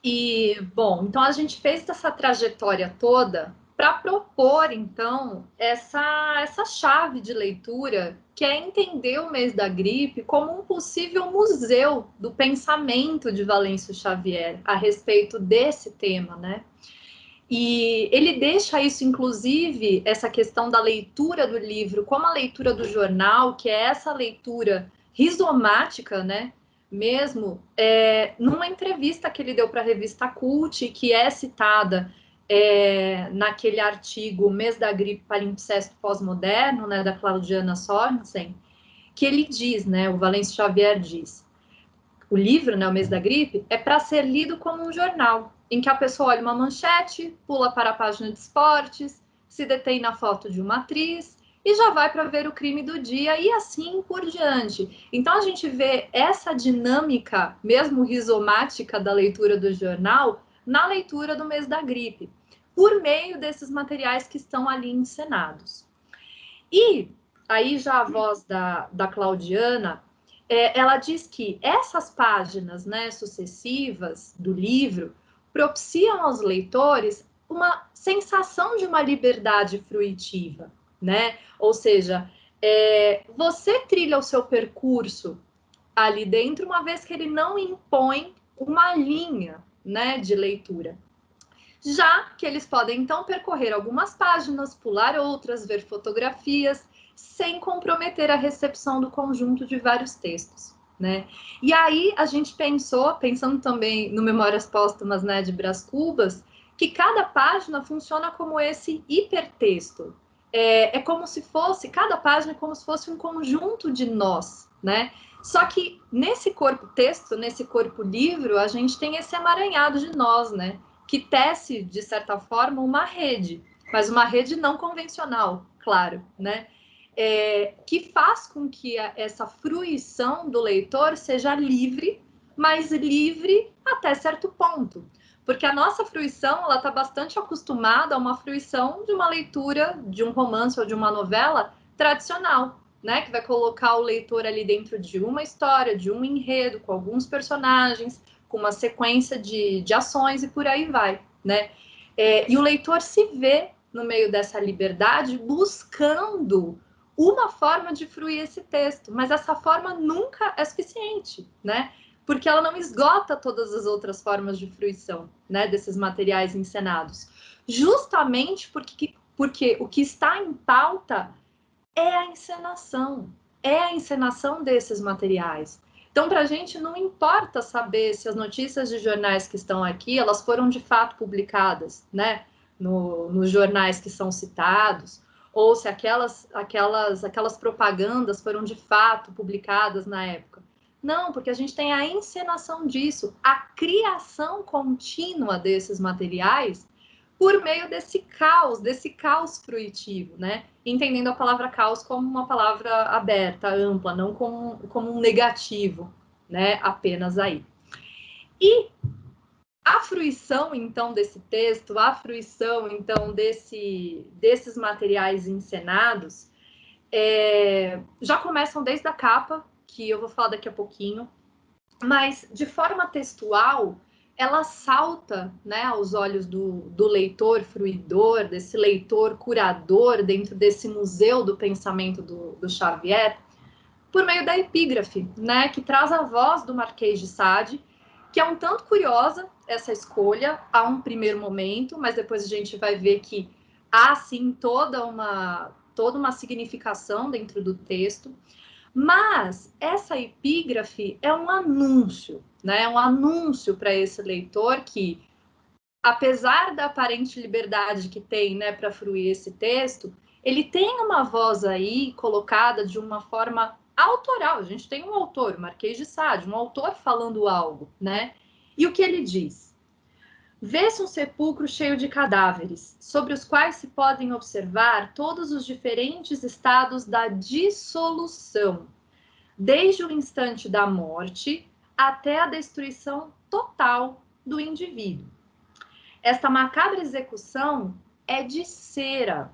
E, bom, então a gente fez essa trajetória toda para propor, então, essa chave de leitura, que é entender o mês da gripe como um possível museu do pensamento de Valêncio Xavier a respeito desse tema, né? E ele deixa isso, inclusive, essa questão da leitura do livro como a leitura do jornal, que é essa leitura rizomática, né? Mesmo numa entrevista que ele deu para a revista Cult, que é citada naquele artigo Mês da Gripe Palimpsesto Pós-Moderno, né, da Claudiana Sorensen, que ele diz, né, o Valêncio Xavier diz, o livro, né, o Mês da Gripe, é para ser lido como um jornal, em que a pessoa olha uma manchete, pula para a página de esportes, se detém na foto de uma atriz e já vai para ver o crime do dia e assim por diante. Então, a gente vê essa dinâmica, mesmo rizomática da leitura do jornal, na leitura do Mês da Gripe, por meio desses materiais que estão ali encenados. E aí já a voz da Claudiana, ela diz que essas páginas, né, sucessivas do livro propiciam aos leitores uma sensação de uma liberdade fruitiva, né? Ou seja, você trilha o seu percurso ali dentro, uma vez que ele não impõe uma linha, né, de leitura. Já que eles podem, então, percorrer algumas páginas, pular outras, ver fotografias, sem comprometer a recepção do conjunto de vários textos, né? E aí a gente pensando também no Memórias Póstumas, né, de Brás Cubas, que cada página funciona como esse hipertexto. É como se fosse, cada página é como se fosse um conjunto de nós, né? Só que nesse corpo texto, nesse corpo livro, a gente tem esse emaranhado de nós, né? Que tece, de certa forma, uma rede, mas uma rede não convencional, claro, né? Que faz com que essa fruição do leitor seja livre, mas livre até certo ponto. Porque a nossa fruição, ela está bastante acostumada a uma fruição de uma leitura de um romance ou de uma novela tradicional, né? Que vai colocar o leitor ali dentro de uma história, de um enredo, com alguns personagens, com uma sequência de ações e por aí vai, né? E o leitor se vê no meio dessa liberdade buscando uma forma de fruir esse texto, mas essa forma nunca é suficiente, né? Porque ela não esgota todas as outras formas de fruição, né, desses materiais encenados. Justamente porque o que está em pauta é a encenação desses materiais. Então, para a gente não importa saber se as notícias de jornais que estão aqui, elas foram de fato publicadas, né, nos jornais que são citados, ou se aquelas propagandas foram de fato publicadas na época. Não, porque a gente tem a encenação disso, a criação contínua desses materiais por meio desse caos fruitivo, né? Entendendo a palavra caos como uma palavra aberta, ampla, não como um negativo, né? Apenas aí. E a fruição, então, desse texto, a fruição, então, desses materiais encenados, já começam desde a capa, que eu vou falar daqui a pouquinho, mas de forma textual, ela salta, né, aos olhos do leitor fruidor, desse leitor curador dentro desse museu do pensamento do Xavier, por meio da epígrafe, né, que traz a voz do Marquês de Sade, que é um tanto curiosa essa escolha a um primeiro momento, mas depois a gente vai ver que há, sim, toda uma significação dentro do texto. Mas essa epígrafe é um anúncio, né? Um anúncio para esse leitor que, apesar da aparente liberdade que tem, né, para fruir esse texto, ele tem uma voz aí colocada de uma forma autoral. A gente tem um autor, o Marquês de Sade, um autor falando algo, né? E o que ele diz? Vê-se um sepulcro cheio de cadáveres, sobre os quais se podem observar todos os diferentes estados da dissolução, desde o instante da morte até a destruição total do indivíduo. Esta macabra execução é de cera,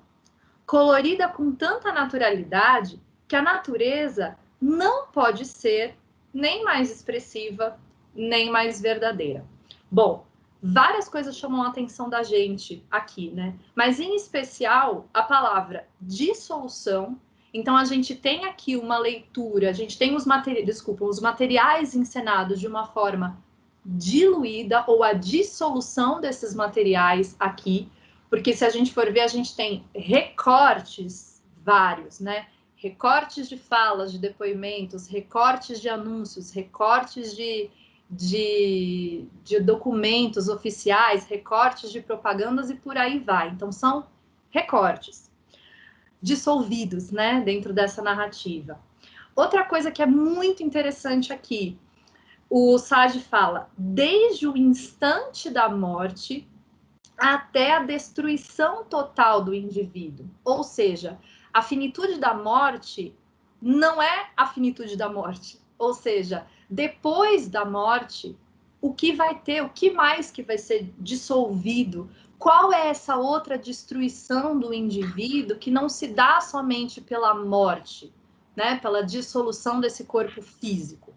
colorida com tanta naturalidade que a natureza não pode ser nem mais expressiva, nem mais verdadeira. Bom, várias coisas chamam a atenção da gente aqui, né? Mas, em especial, a palavra dissolução. Então, a gente tem aqui uma leitura, a gente tem os materiais encenados de uma forma diluída, ou a dissolução desses materiais aqui, porque se a gente for ver, a gente tem recortes vários, né? Recortes de falas, de depoimentos, recortes de anúncios, recortes de documentos oficiais, recortes de propagandas e por aí vai. Então, são recortes dissolvidos, né, dentro dessa narrativa. Outra coisa que é muito interessante aqui, o Sade fala, desde o instante da morte até a destruição total do indivíduo. Ou seja, a finitude da morte não é a finitude da morte. Ou seja, depois da morte, o que vai ter, o que mais que vai ser dissolvido? Qual é essa outra destruição do indivíduo que não se dá somente pela morte, né? Pela dissolução desse corpo físico?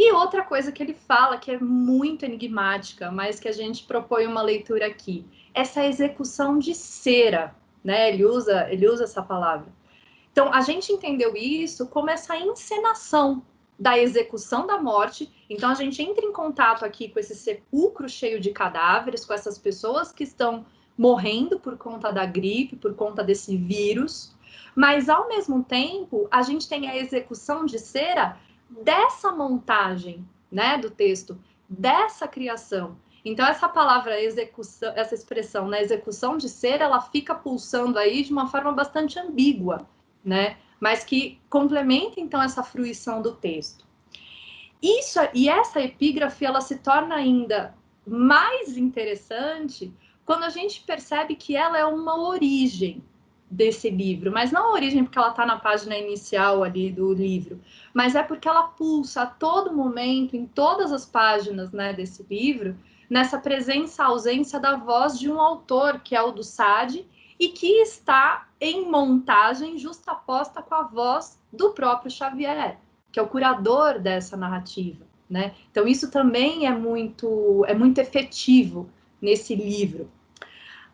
E outra coisa que ele fala, que é muito enigmática, mas que a gente propõe uma leitura aqui, essa execução de cera, né? Ele usa essa palavra. Então, a gente entendeu isso como essa encenação da execução da morte. Então, a gente entra em contato aqui com esse sepulcro cheio de cadáveres, com essas pessoas que estão morrendo por conta da gripe, por conta desse vírus. Mas, ao mesmo tempo, a gente tem a execução de cera dessa montagem, né, do texto, dessa criação. Então, essa palavra execução, essa expressão, né, execução de cera, ela fica pulsando aí de uma forma bastante ambígua, né? Mas que complementa, então, essa fruição do texto. E essa epígrafe, ela se torna ainda mais interessante quando a gente percebe que ela é uma origem desse livro, mas não a origem porque ela está na página inicial ali do livro, mas é porque ela pulsa a todo momento, em todas as páginas, né, desse livro, nessa presença, ausência da voz de um autor, que é o do Sade, e que está em montagem justaposta com a voz do próprio Xavier, que é o curador dessa narrativa, né? Então isso também é muito efetivo nesse livro.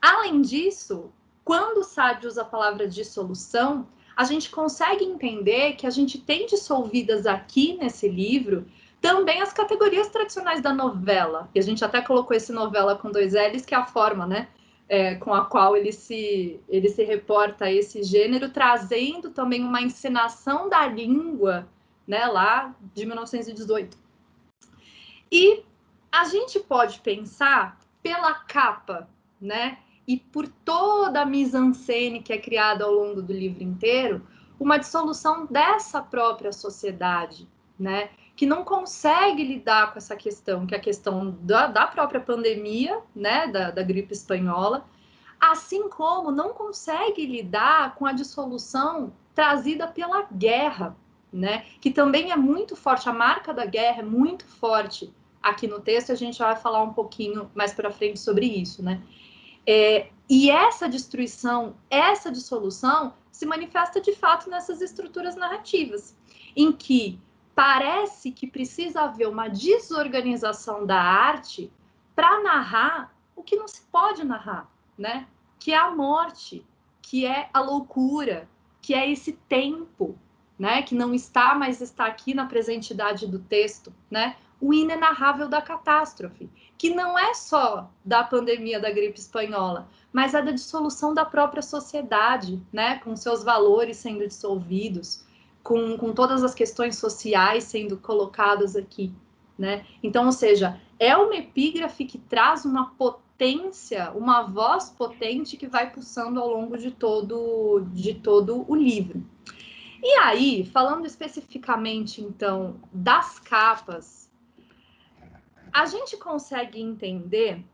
Além disso, quando o Sade usa a palavra dissolução, a gente consegue entender que a gente tem dissolvidas aqui nesse livro também as categorias tradicionais da novela, e a gente até colocou esse novela com 2 L's, que é a forma, né, com a qual ele se reporta a esse gênero, trazendo também uma encenação da língua, né, lá de 1918. E a gente pode pensar pela capa, né, e por toda a mise-en-scène que é criada ao longo do livro inteiro, uma dissolução dessa própria sociedade, né, que não consegue lidar com essa questão, que é a questão da própria pandemia, né, da gripe espanhola, assim como não consegue lidar com a dissolução trazida pela guerra, né, que também é muito forte, a marca da guerra é muito forte aqui no texto, a gente vai falar um pouquinho mais para frente sobre isso, né. E essa destruição, essa dissolução se manifesta de fato nessas estruturas narrativas, em que parece que precisa haver uma desorganização da arte para narrar o que não se pode narrar, né? Que é a morte, que é a loucura, que é esse tempo, né? Que não está, mas está aqui na presentidade do texto, né? O inenarrável da catástrofe, que não é só da pandemia da gripe espanhola, mas é da dissolução da própria sociedade, né? Com seus valores sendo dissolvidos, com todas as questões sociais sendo colocadas aqui, né? Então, ou seja, é uma epígrafe que traz uma potência, uma voz potente que vai pulsando ao longo de todo o livro. E aí, falando especificamente, então, das capas, a gente consegue entender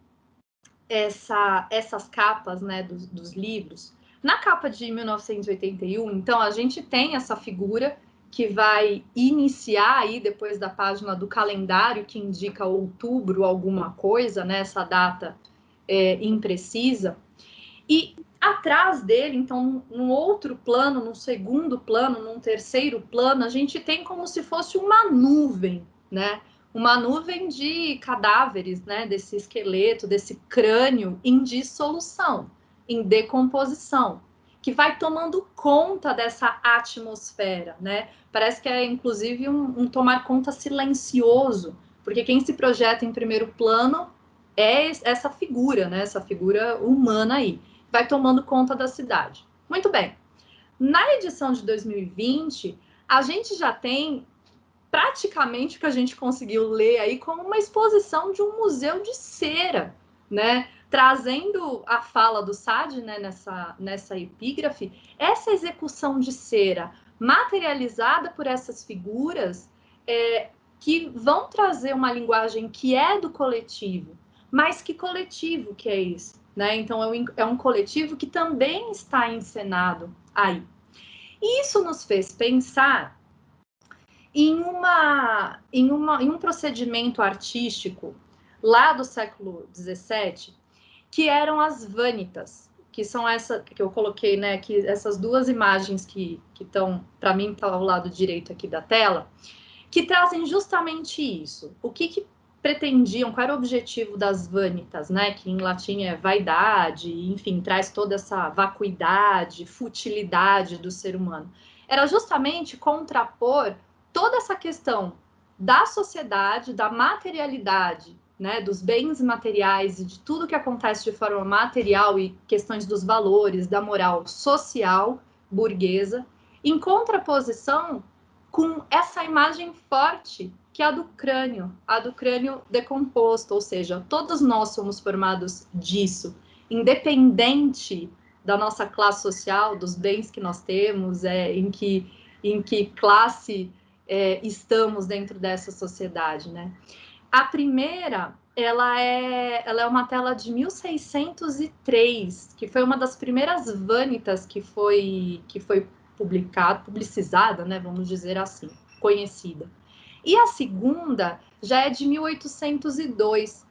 essas capas, né, dos livros. Na capa de 1981, então, a gente tem essa figura que vai iniciar aí, depois da página do calendário, que indica outubro alguma coisa, né, essa data imprecisa. E atrás dele, então, num outro plano, num segundo plano, num terceiro plano, a gente tem como se fosse uma nuvem, né? Uma nuvem de cadáveres, né? Desse esqueleto, desse crânio em dissolução, em decomposição, que vai tomando conta dessa atmosfera, né? Parece que é, inclusive, um tomar conta silencioso, porque quem se projeta em primeiro plano é essa figura, né? Essa figura humana aí, vai tomando conta da cidade. Muito bem. Na edição de 2020, a gente já tem praticamente o que a gente conseguiu ler aí como uma exposição de um museu de cera, né? Trazendo a fala do Sade, né, nessa epígrafe, essa execução de cera materializada por essas figuras que vão trazer uma linguagem que é do coletivo, mas que coletivo que é esse? Né? Então, é um coletivo que também está encenado aí. E isso nos fez pensar em um procedimento artístico lá do século XVII, que eram as vanitas, que são essa que eu coloquei, né? Que essas duas imagens que estão, para mim, tá ao lado direito aqui da tela, que trazem justamente isso. O que pretendiam, qual era o objetivo das vanitas, né? Que em latim é vaidade, enfim, traz toda essa vacuidade, futilidade do ser humano. Era justamente contrapor toda essa questão da sociedade, da materialidade, né, dos bens materiais e de tudo que acontece de forma material e questões dos valores, da moral social burguesa, em contraposição com essa imagem forte que é a do crânio decomposto, ou seja, todos nós somos formados disso, independente da nossa classe social, dos bens que nós temos, em que classe estamos dentro dessa sociedade, né? A primeira, ela é uma tela de 1603, que foi uma das primeiras vanitas que foi publicizada, né, vamos dizer assim, conhecida. E a segunda já é de 1802.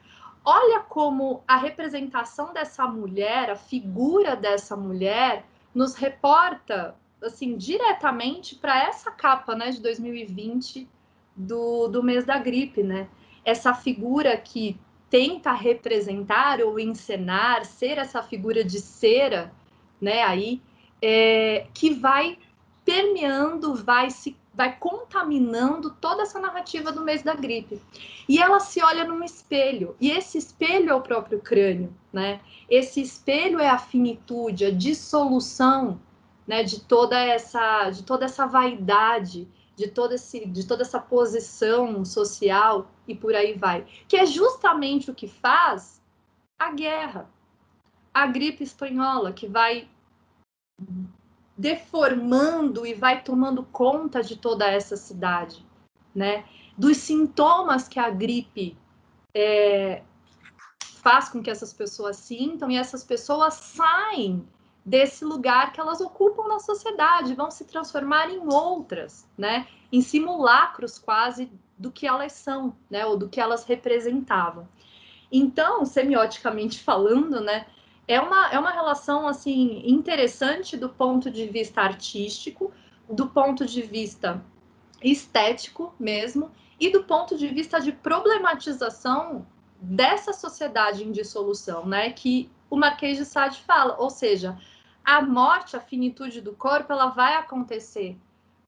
Olha como a representação dessa mulher, a figura dessa mulher, nos reporta assim diretamente para essa capa, né, de 2020 do mês da gripe, né? Essa figura que tenta representar ou encenar, ser essa figura de cera, né, aí, que vai permeando, vai contaminando toda essa narrativa do mês da gripe. E ela se olha num espelho, e esse espelho é o próprio crânio, né? Esse espelho é a finitude, a dissolução, né, de toda essa vaidade, de toda essa posição social e por aí vai, que é justamente o que faz a guerra, a gripe espanhola, que vai deformando e vai tomando conta de toda essa cidade, né? Dos sintomas que a gripe faz com que essas pessoas sintam, e essas pessoas saem desse lugar que elas ocupam na sociedade, vão se transformar em outras, né? Em simulacros quase do que elas são, né? Ou do que elas representavam. Então, semioticamente falando, né? É uma relação assim interessante do ponto de vista artístico, do ponto de vista estético mesmo, e do ponto de vista de problematização dessa sociedade em dissolução, né? Que o Marquês de Sade fala, ou seja, a morte, a finitude do corpo, ela vai acontecer,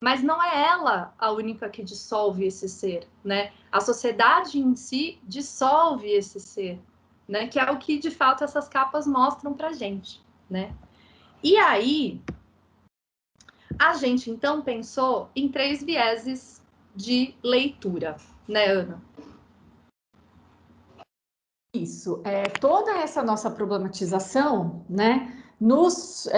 mas não é ela a única que dissolve esse ser, né? A sociedade em si dissolve esse ser, né? Que é o que de fato essas capas mostram pra gente, né? E aí a gente então pensou em 3 vieses de leitura, né, Ana? Isso, toda essa nossa problematização, né, nos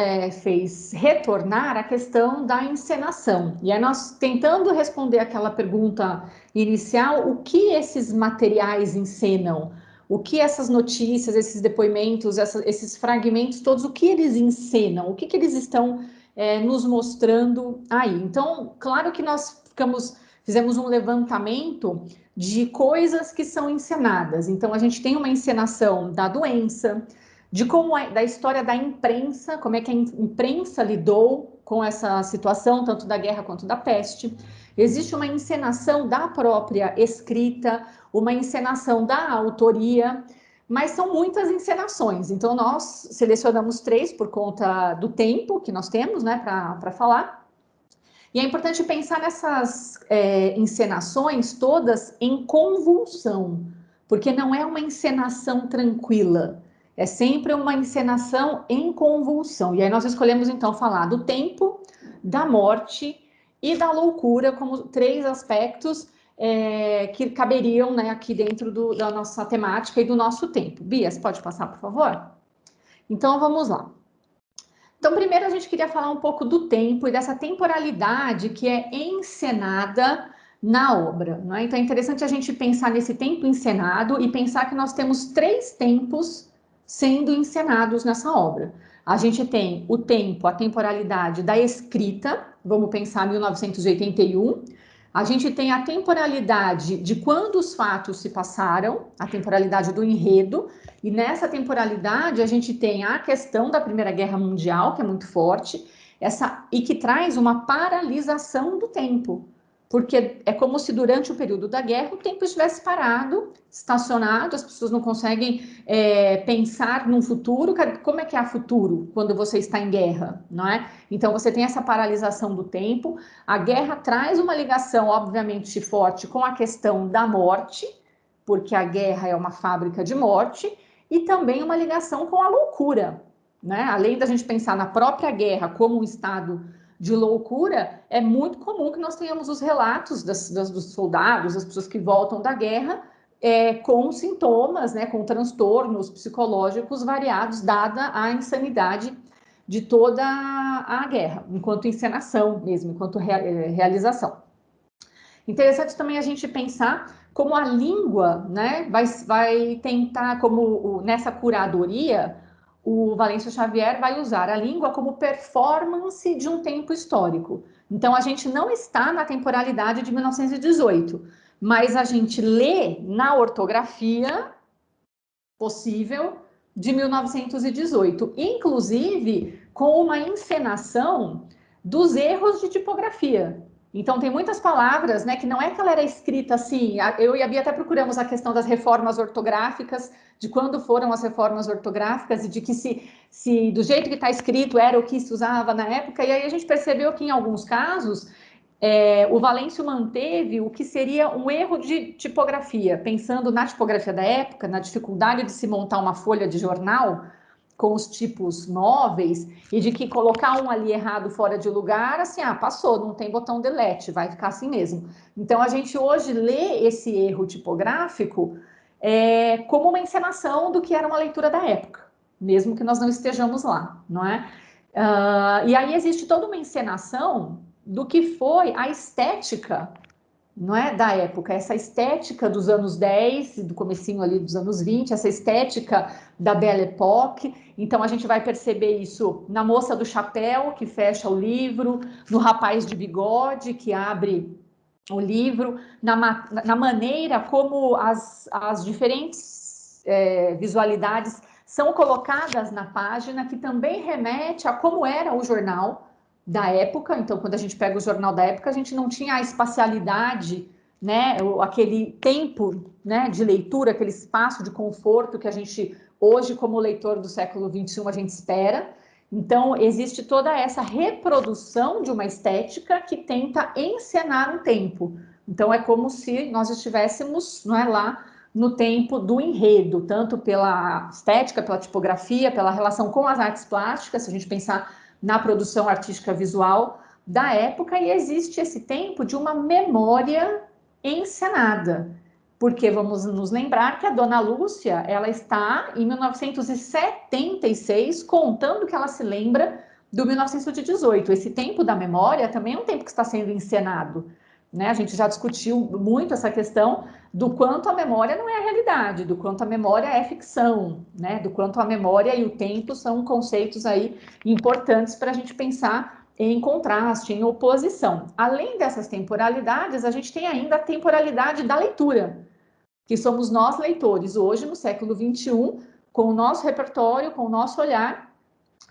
fez retornar à questão da encenação. E aí nós tentando responder aquela pergunta inicial, o que esses materiais encenam? O que essas notícias, esses depoimentos, esses fragmentos todos, o que eles encenam? O que eles estão nos mostrando aí? Então, claro que nós fizemos um levantamento de coisas que são encenadas. Então, a gente tem uma encenação da doença, de como da história da imprensa, como é que a imprensa lidou com essa situação, tanto da guerra quanto da peste. Existe uma encenação da própria escrita, uma encenação da autoria, mas são muitas encenações. Então, nós selecionamos 3 por conta do tempo que nós temos, né, para falar. E é importante pensar nessas encenações todas em convulsão, porque não é uma encenação tranquila, é sempre uma encenação em convulsão. E aí nós escolhemos então falar do tempo, da morte e da loucura como 3 aspectos que caberiam, né, aqui dentro da nossa temática e do nosso tempo. Bia, você pode passar, por favor? Então vamos lá. Então, primeiro a gente queria falar um pouco do tempo e dessa temporalidade que é encenada na obra, não é? Então é interessante a gente pensar nesse tempo encenado e pensar que nós temos 3 tempos sendo encenados nessa obra. A gente tem o tempo, a temporalidade da escrita, vamos pensar 1981. A gente tem a temporalidade de quando os fatos se passaram, a temporalidade do enredo, e nessa temporalidade a gente tem a questão da Primeira Guerra Mundial, que é muito forte, e que traz uma paralisação do tempo. porque é como se durante o período da guerra o tempo estivesse parado, estacionado, as pessoas não conseguem pensar num futuro. Como é que há futuro quando você está em guerra, não é? Então você tem essa paralisação do tempo. A guerra traz uma ligação, obviamente, forte com a questão da morte, porque a guerra é uma fábrica de morte, e também uma ligação com a loucura, né? Além da gente pensar na própria guerra como um estado de loucura, é muito comum que nós tenhamos os relatos dos soldados, das pessoas que voltam da guerra, com sintomas, né, com transtornos psicológicos variados, dada a insanidade de toda a guerra, enquanto encenação mesmo, enquanto realização. Interessante também a gente pensar como a língua, né, vai tentar, como nessa curadoria, o Valêncio Xavier vai usar a língua como performance de um tempo histórico. Então, a gente não está na temporalidade de 1918, mas a gente lê na ortografia possível de 1918, inclusive com uma encenação dos erros de tipografia. Então, tem muitas palavras, né, que não é que ela era escrita assim. Eu e a Bia até procuramos a questão das reformas ortográficas, de quando foram as reformas ortográficas e de que se do jeito que está escrito era o que se usava na época. E aí a gente percebeu que, em alguns casos, o Valêncio manteve o que seria um erro de tipografia, pensando na tipografia da época, na dificuldade de se montar uma folha de jornal com os tipos móveis, e de que colocar um ali errado fora de lugar, assim, passou, não tem botão delete, vai ficar assim mesmo. Então, a gente hoje lê esse erro tipográfico como uma encenação do que era uma leitura da época, mesmo que nós não estejamos lá, não é? E aí existe toda uma encenação do que foi a estética, não é, da época, essa estética dos anos 10, do comecinho ali dos anos 20, essa estética da Belle Époque. Então a gente vai perceber isso na moça do chapéu, que fecha o livro, no rapaz de bigode, que abre o livro, na maneira como as diferentes visualidades são colocadas na página, que também remete a como era o jornal da época. Então, quando a gente pega o jornal da época, a gente não tinha a espacialidade, né, aquele tempo, né, de leitura, aquele espaço de conforto que a gente, hoje, como leitor do século XXI, a gente espera. Então, existe toda essa reprodução de uma estética que tenta encenar um tempo. Então, é como se nós estivéssemos, não é, lá no tempo do enredo, tanto pela estética, pela tipografia, pela relação com as artes plásticas, se a gente pensar na produção artística visual da época, e existe esse tempo de uma memória encenada, porque vamos nos lembrar que a Dona Lúcia, ela está em 1976 contando que ela se lembra do 1918. Esse tempo da memória também é um tempo que está sendo encenado, né? A gente já discutiu muito essa questão do quanto a memória não é a realidade, do quanto a memória é ficção, né? Do quanto a memória e o tempo são conceitos aí importantes para a gente pensar em contraste, em oposição. Além dessas temporalidades, a gente tem ainda a temporalidade da leitura, que somos nós leitores, hoje no século XXI, com o nosso repertório, com o nosso olhar,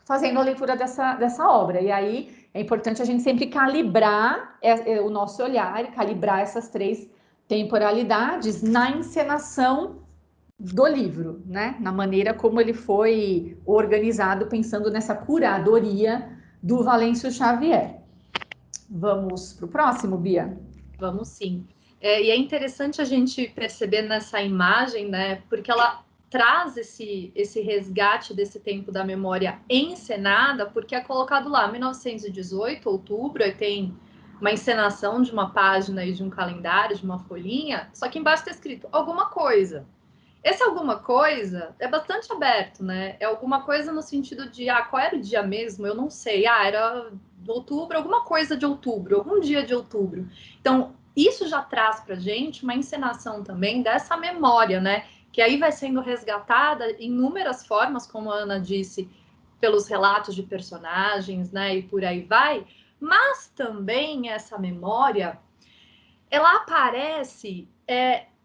fazendo a leitura dessa obra. E aí é importante a gente sempre calibrar o nosso olhar e calibrar essas três temporalidades na encenação do livro, né? Na maneira como ele foi organizado, pensando nessa curadoria do Valêncio Xavier. Vamos para o próximo, Bia? Vamos sim. E é interessante a gente perceber nessa imagem, né? Porque ela traz esse resgate desse tempo da memória encenada, porque é colocado lá 1918, outubro, aí tem uma encenação de uma página e de um calendário, de uma folhinha, só que embaixo está escrito alguma coisa. Esse alguma coisa é bastante aberto, né? É alguma coisa no sentido de, qual era o dia mesmo? Eu não sei. Era outubro, alguma coisa de outubro, algum dia de outubro. Então, isso já traz pra gente uma encenação também dessa memória, né? Que aí vai sendo resgatada em inúmeras formas, como a Ana disse, pelos relatos de personagens, né? E por aí vai. Mas também essa memória, ela aparece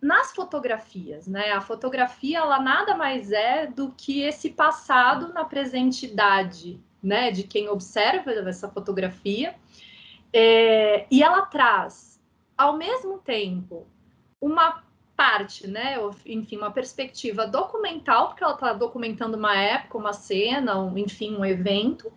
nas fotografias, né? A fotografia, ela nada mais é do que esse passado na presente idade, né? De quem observa essa fotografia. E ela traz ao mesmo tempo, uma parte, né, enfim, uma perspectiva documental, porque ela está documentando uma época, uma cena, enfim, um evento,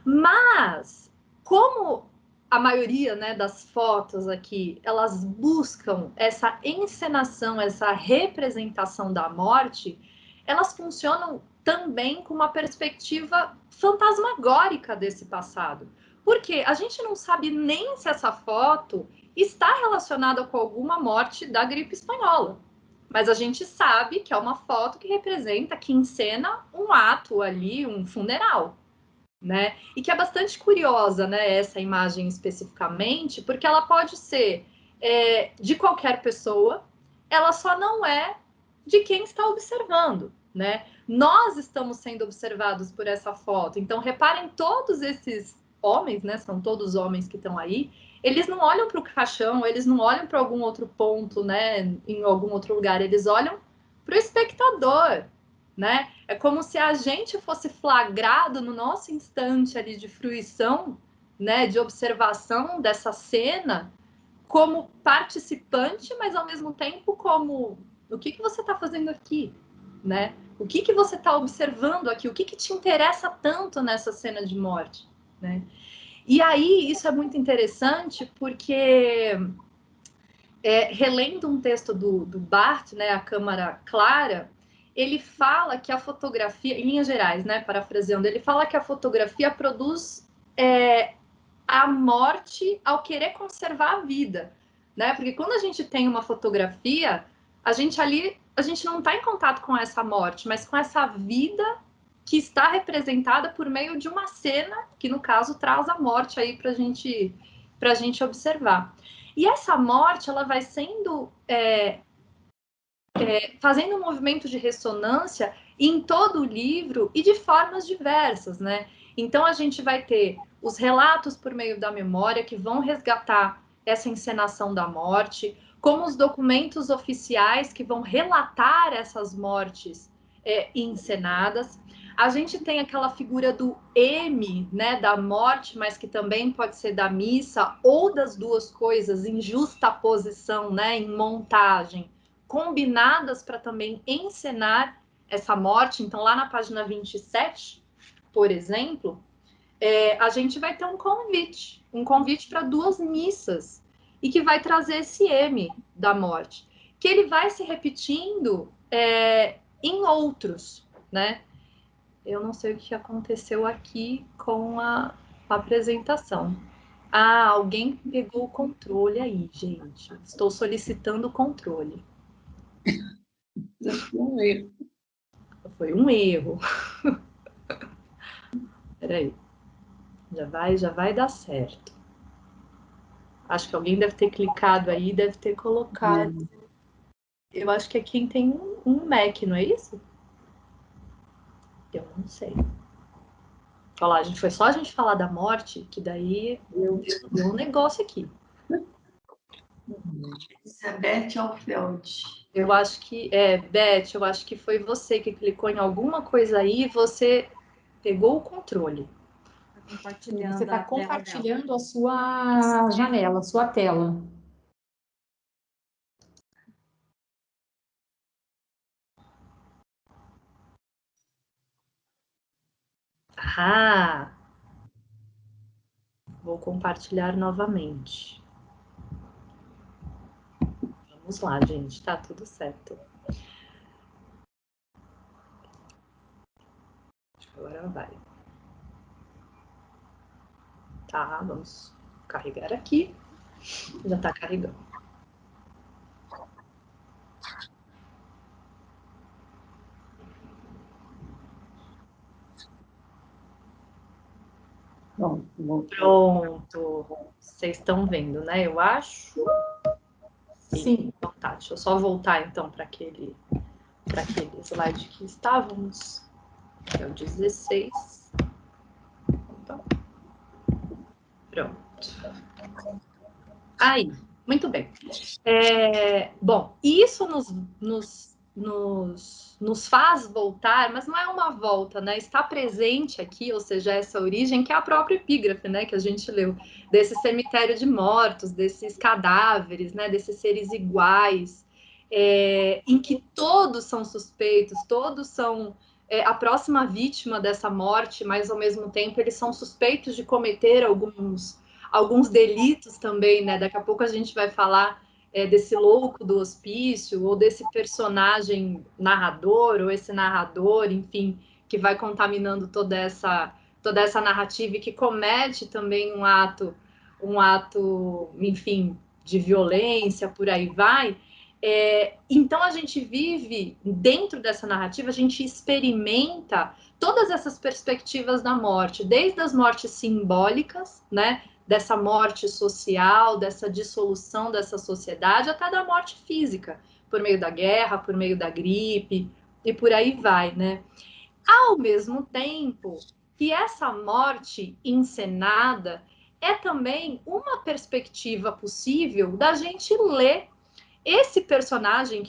mas como a maioria, né, das fotos aqui, elas buscam essa encenação, essa representação da morte, elas funcionam também com uma perspectiva fantasmagórica desse passado. Porque a gente não sabe nem se essa foto está relacionada com alguma morte da gripe espanhola. Mas a gente sabe que é uma foto que representa, que encena um ato ali, um funeral, né? E que é bastante curiosa, né, essa imagem especificamente, porque ela pode ser de qualquer pessoa, ela só não é de quem está observando, né? Nós estamos sendo observados por essa foto. Então, reparem, todos esses homens, né, são todos homens que estão aí, eles não olham para o caixão, eles não olham para algum outro ponto, né, em algum outro lugar, eles olham para o espectador, né? É como se a gente fosse flagrado no nosso instante ali de fruição, né, de observação dessa cena, como participante, mas ao mesmo tempo como o que você está fazendo aqui, né? O que você está observando aqui? O que te interessa tanto nessa cena de morte, né? E aí, isso é muito interessante porque, relendo um texto do Barthes, né, A Câmara Clara, ele fala que a fotografia, em linhas gerais, né, parafraseando, ele fala que a fotografia produz a morte ao querer conservar a vida, né? Porque quando a gente tem uma fotografia, a gente não está em contato com essa morte, mas com essa vida que está representada por meio de uma cena, que no caso traz a morte aí para a gente observar. E essa morte, ela vai sendo fazendo um movimento de ressonância em todo o livro e de formas diversas, né? Então a gente vai ter os relatos por meio da memória que vão resgatar essa encenação da morte, como os documentos oficiais que vão relatar essas mortes encenadas. A gente tem aquela figura do M, né, da morte, mas que também pode ser da missa, ou das duas coisas em justaposição, né, em montagem, combinadas para também encenar essa morte. Então, lá na página 27, por exemplo, a gente vai ter um convite para duas missas, e que vai trazer esse M da morte, que ele vai se repetindo em outros, né? Eu não sei o que aconteceu aqui com a apresentação. Ah, alguém pegou o controle aí, gente. Estou solicitando o controle. Acho que é um erro. Foi um erro. Peraí. Já vai dar certo. Acho que alguém deve ter clicado aí, deve ter colocado. Eu acho que é quem tem um Mac, não é isso? Eu não sei. Olha lá, foi só a gente falar da morte, que daí deu um negócio aqui. Isso é Beth Alfeld. Eu acho que, Beth, eu acho que foi você que clicou em alguma coisa aí e você pegou o controle. Você está compartilhando a sua janela, a sua tela. Ah! Vou compartilhar novamente. Vamos lá, gente, tá tudo certo. Agora vai. Tá, vamos carregar aqui. Já tá carregando. Pronto. Vocês estão vendo, né? Eu acho. Sim. Então tá, deixa eu só voltar então para aquele slide que estávamos. Que é o 16. Então, pronto. Aí, muito bem. Bom, isso nos nos faz voltar, mas não é uma volta, né? Está presente aqui, ou seja, essa origem, que é a própria epígrafe, né? Que a gente leu, desse cemitério de mortos, desses cadáveres, né? Desses seres iguais, em que todos são suspeitos, todos são a próxima vítima dessa morte, mas ao mesmo tempo eles são suspeitos de cometer alguns delitos também, né? Daqui a pouco a gente vai falar desse louco do hospício, ou desse personagem narrador, ou esse narrador, enfim, que vai contaminando toda essa narrativa e que comete também um ato, enfim, de violência, por aí vai. Então a gente vive dentro dessa narrativa, a gente experimenta todas essas perspectivas da morte, desde as mortes simbólicas, né? Dessa morte social, dessa dissolução dessa sociedade, até da morte física, por meio da guerra, por meio da gripe, e por aí vai, né? Ao mesmo tempo que essa morte encenada é também uma perspectiva possível da gente ler esse personagem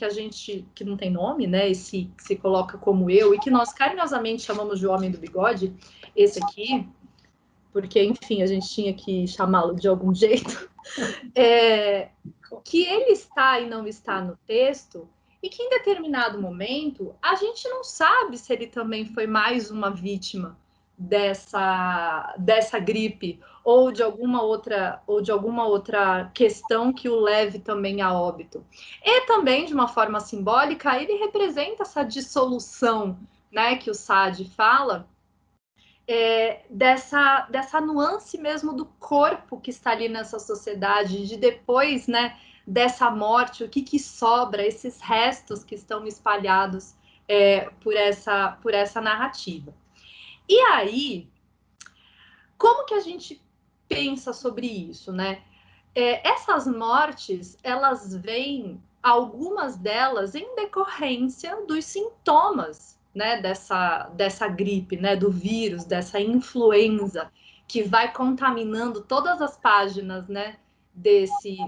que não tem nome, né? Esse que se coloca como eu, e que nós carinhosamente chamamos de Homem do Bigode, esse aqui, porque, enfim, a gente tinha que chamá-lo de algum jeito, que ele está e não está no texto, e que em determinado momento a gente não sabe se ele também foi mais uma vítima dessa gripe, ou de alguma outra questão que o leve também a óbito. E também, de uma forma simbólica, ele representa essa dissolução, né, que o Sade fala, dessa nuance mesmo do corpo que está ali nessa sociedade, de depois, né, dessa morte, o que sobra, esses restos que estão espalhados por essa narrativa. E aí, como que a gente pensa sobre isso, né? Essas mortes, elas vêm, algumas delas, em decorrência dos sintomas, né, dessa gripe, né, do vírus, dessa influenza, que vai contaminando todas as páginas, né, desse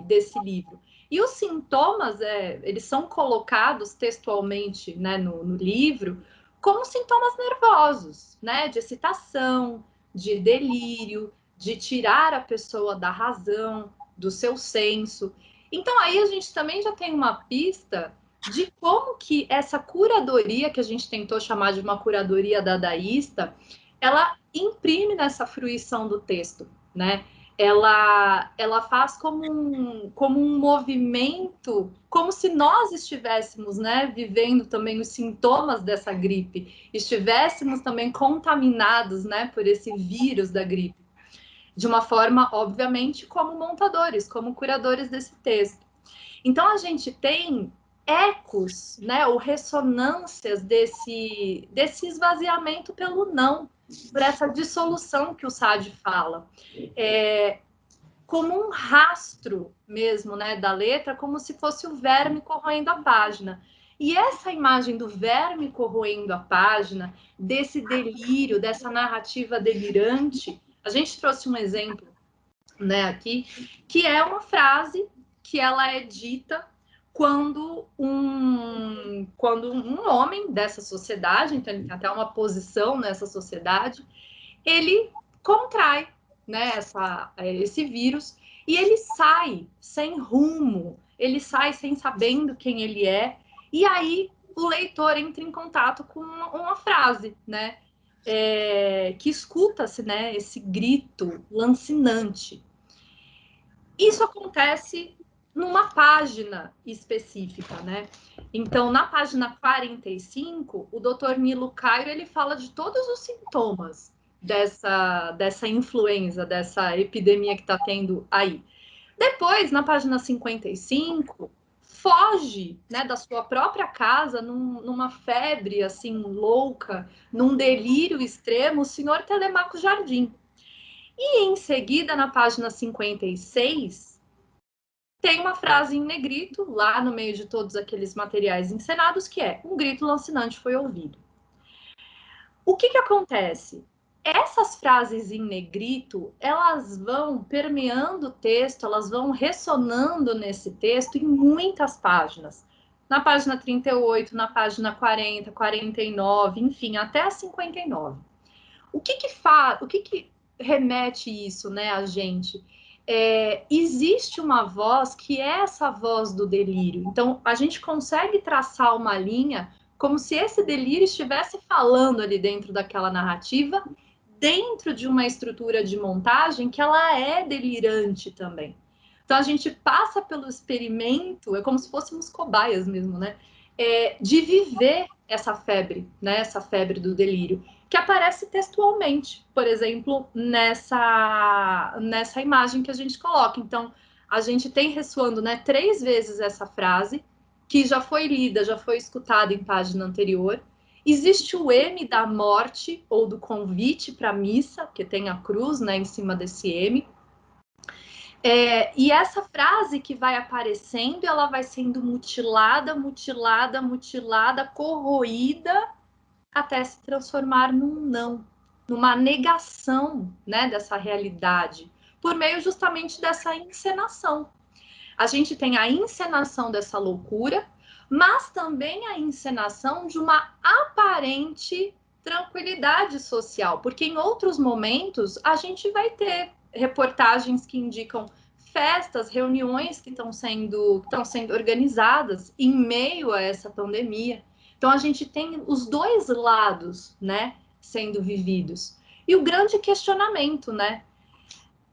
livro. E os sintomas, eles são colocados textualmente, né, no livro, como sintomas nervosos, né, de excitação, de delírio, de tirar a pessoa da razão, do seu senso. Então aí a gente também já tem uma pista de como que essa curadoria, que a gente tentou chamar de uma curadoria dadaísta, ela imprime nessa fruição do texto, né? Ela faz como um movimento, como se nós estivéssemos, né, vivendo também os sintomas dessa gripe, estivéssemos também contaminados, né, por esse vírus da gripe, de uma forma, obviamente, como montadores, como curadores desse texto. Então, a gente tem ecos, né, ou ressonâncias desse esvaziamento pelo não, por essa dissolução que o Sade fala, como um rastro mesmo, né, da letra, como se fosse o verme corroendo a página. E essa imagem do verme corroendo a página, desse delírio, dessa narrativa delirante, a gente trouxe um exemplo, né, aqui, que é uma frase que ela é dita quando um homem dessa sociedade, então ele tem até uma posição nessa sociedade, ele contrai, né, esse vírus, e ele sai sem rumo, ele sai sem sabendo quem ele é, e aí o leitor entra em contato com uma frase, né, que escuta-se, né, esse grito lancinante. Isso acontece numa página específica, né? Então, na página 45, o Dr. Nilo Cairo, ele fala de todos os sintomas dessa influenza, dessa epidemia que está tendo aí. Depois, na página 55, foge, né, da sua própria casa, numa febre assim louca, num delírio extremo, o senhor Telemaco Jardim. E em seguida, na página 56, tem uma frase em negrito, lá no meio de todos aqueles materiais encenados, que é: um grito lancinante foi ouvido. O que acontece? Essas frases em negrito, elas vão permeando o texto, elas vão ressonando nesse texto em muitas páginas. na página 38, na página 40, 49, enfim, até a 59. O que remete isso, né, a gente? Existe uma voz que é essa voz do delírio. Então, a gente consegue traçar uma linha como se esse delírio estivesse falando ali dentro daquela narrativa, dentro de uma estrutura de montagem que ela é delirante também. Então, a gente passa pelo experimento, é como se fôssemos cobaias mesmo, né? De viver essa febre, né? Essa febre do delírio, que aparece textualmente, por exemplo, nessa imagem que a gente coloca. Então, a gente tem ressoando, né, 3 vezes essa frase, que já foi lida, já foi escutada em página anterior. Existe o M da morte, ou do convite para a missa, que tem a cruz, né, em cima desse M. E essa frase que vai aparecendo, ela vai sendo mutilada, mutilada, mutilada, corroída, até se transformar num não, numa negação, né, dessa realidade, por meio justamente dessa encenação. A gente tem a encenação dessa loucura, mas também a encenação de uma aparente tranquilidade social, porque em outros momentos a gente vai ter reportagens que indicam festas, reuniões que estão sendo organizadas em meio a essa pandemia. Então a gente tem os dois lados, né, sendo vividos. E o grande questionamento, né?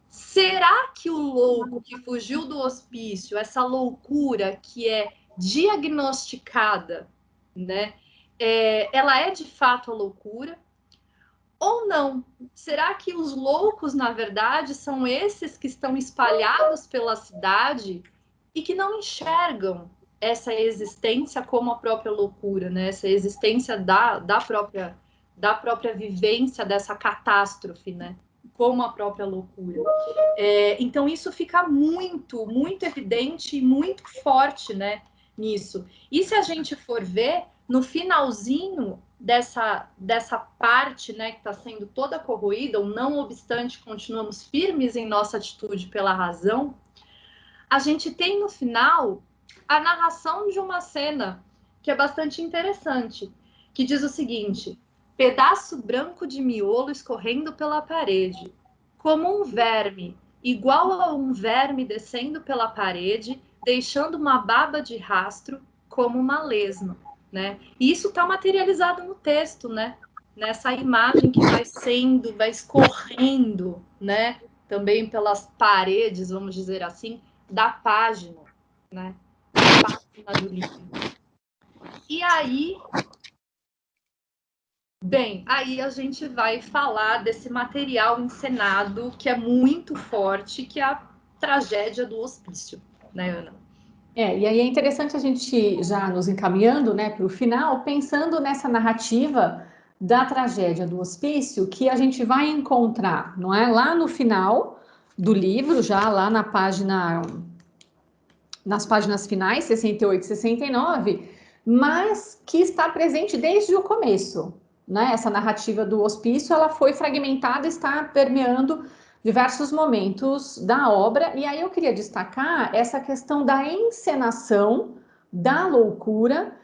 Será que o louco que fugiu do hospício, essa loucura que é diagnosticada, né? Ela é de fato a loucura? Ou não? Será que os loucos, na verdade, são esses que estão espalhados pela cidade e que não enxergam essa existência como a própria loucura, né? Essa existência da própria vivência dessa catástrofe, né? Como a própria loucura. Então, isso fica muito, muito evidente e muito forte, né? Nisso. E se a gente for ver, no finalzinho dessa parte, né, que está sendo toda corroída, ou não obstante, continuamos firmes em nossa atitude pela razão, a gente tem no final a narração de uma cena que é bastante interessante, que diz o seguinte: pedaço branco de miolo escorrendo pela parede, como um verme, igual a um verme descendo pela parede, deixando uma baba de rastro como uma lesma, né? E isso está materializado no texto, né? Nessa imagem que vai escorrendo, né? Também pelas paredes, vamos dizer assim, da página, né? Da página do livro. E aí, bem, aí a gente vai falar desse material encenado que é muito forte, que é a tragédia do hospício, né, Ana? E aí é interessante a gente já nos encaminhando, né, para o final, pensando nessa narrativa da tragédia do hospício, que a gente vai encontrar, não é, lá no final do livro, já lá nas páginas finais, 68 e 69, mas que está presente desde o começo, né? Essa narrativa do hospício, ela foi fragmentada, está permeando diversos momentos da obra, e aí eu queria destacar essa questão da encenação da loucura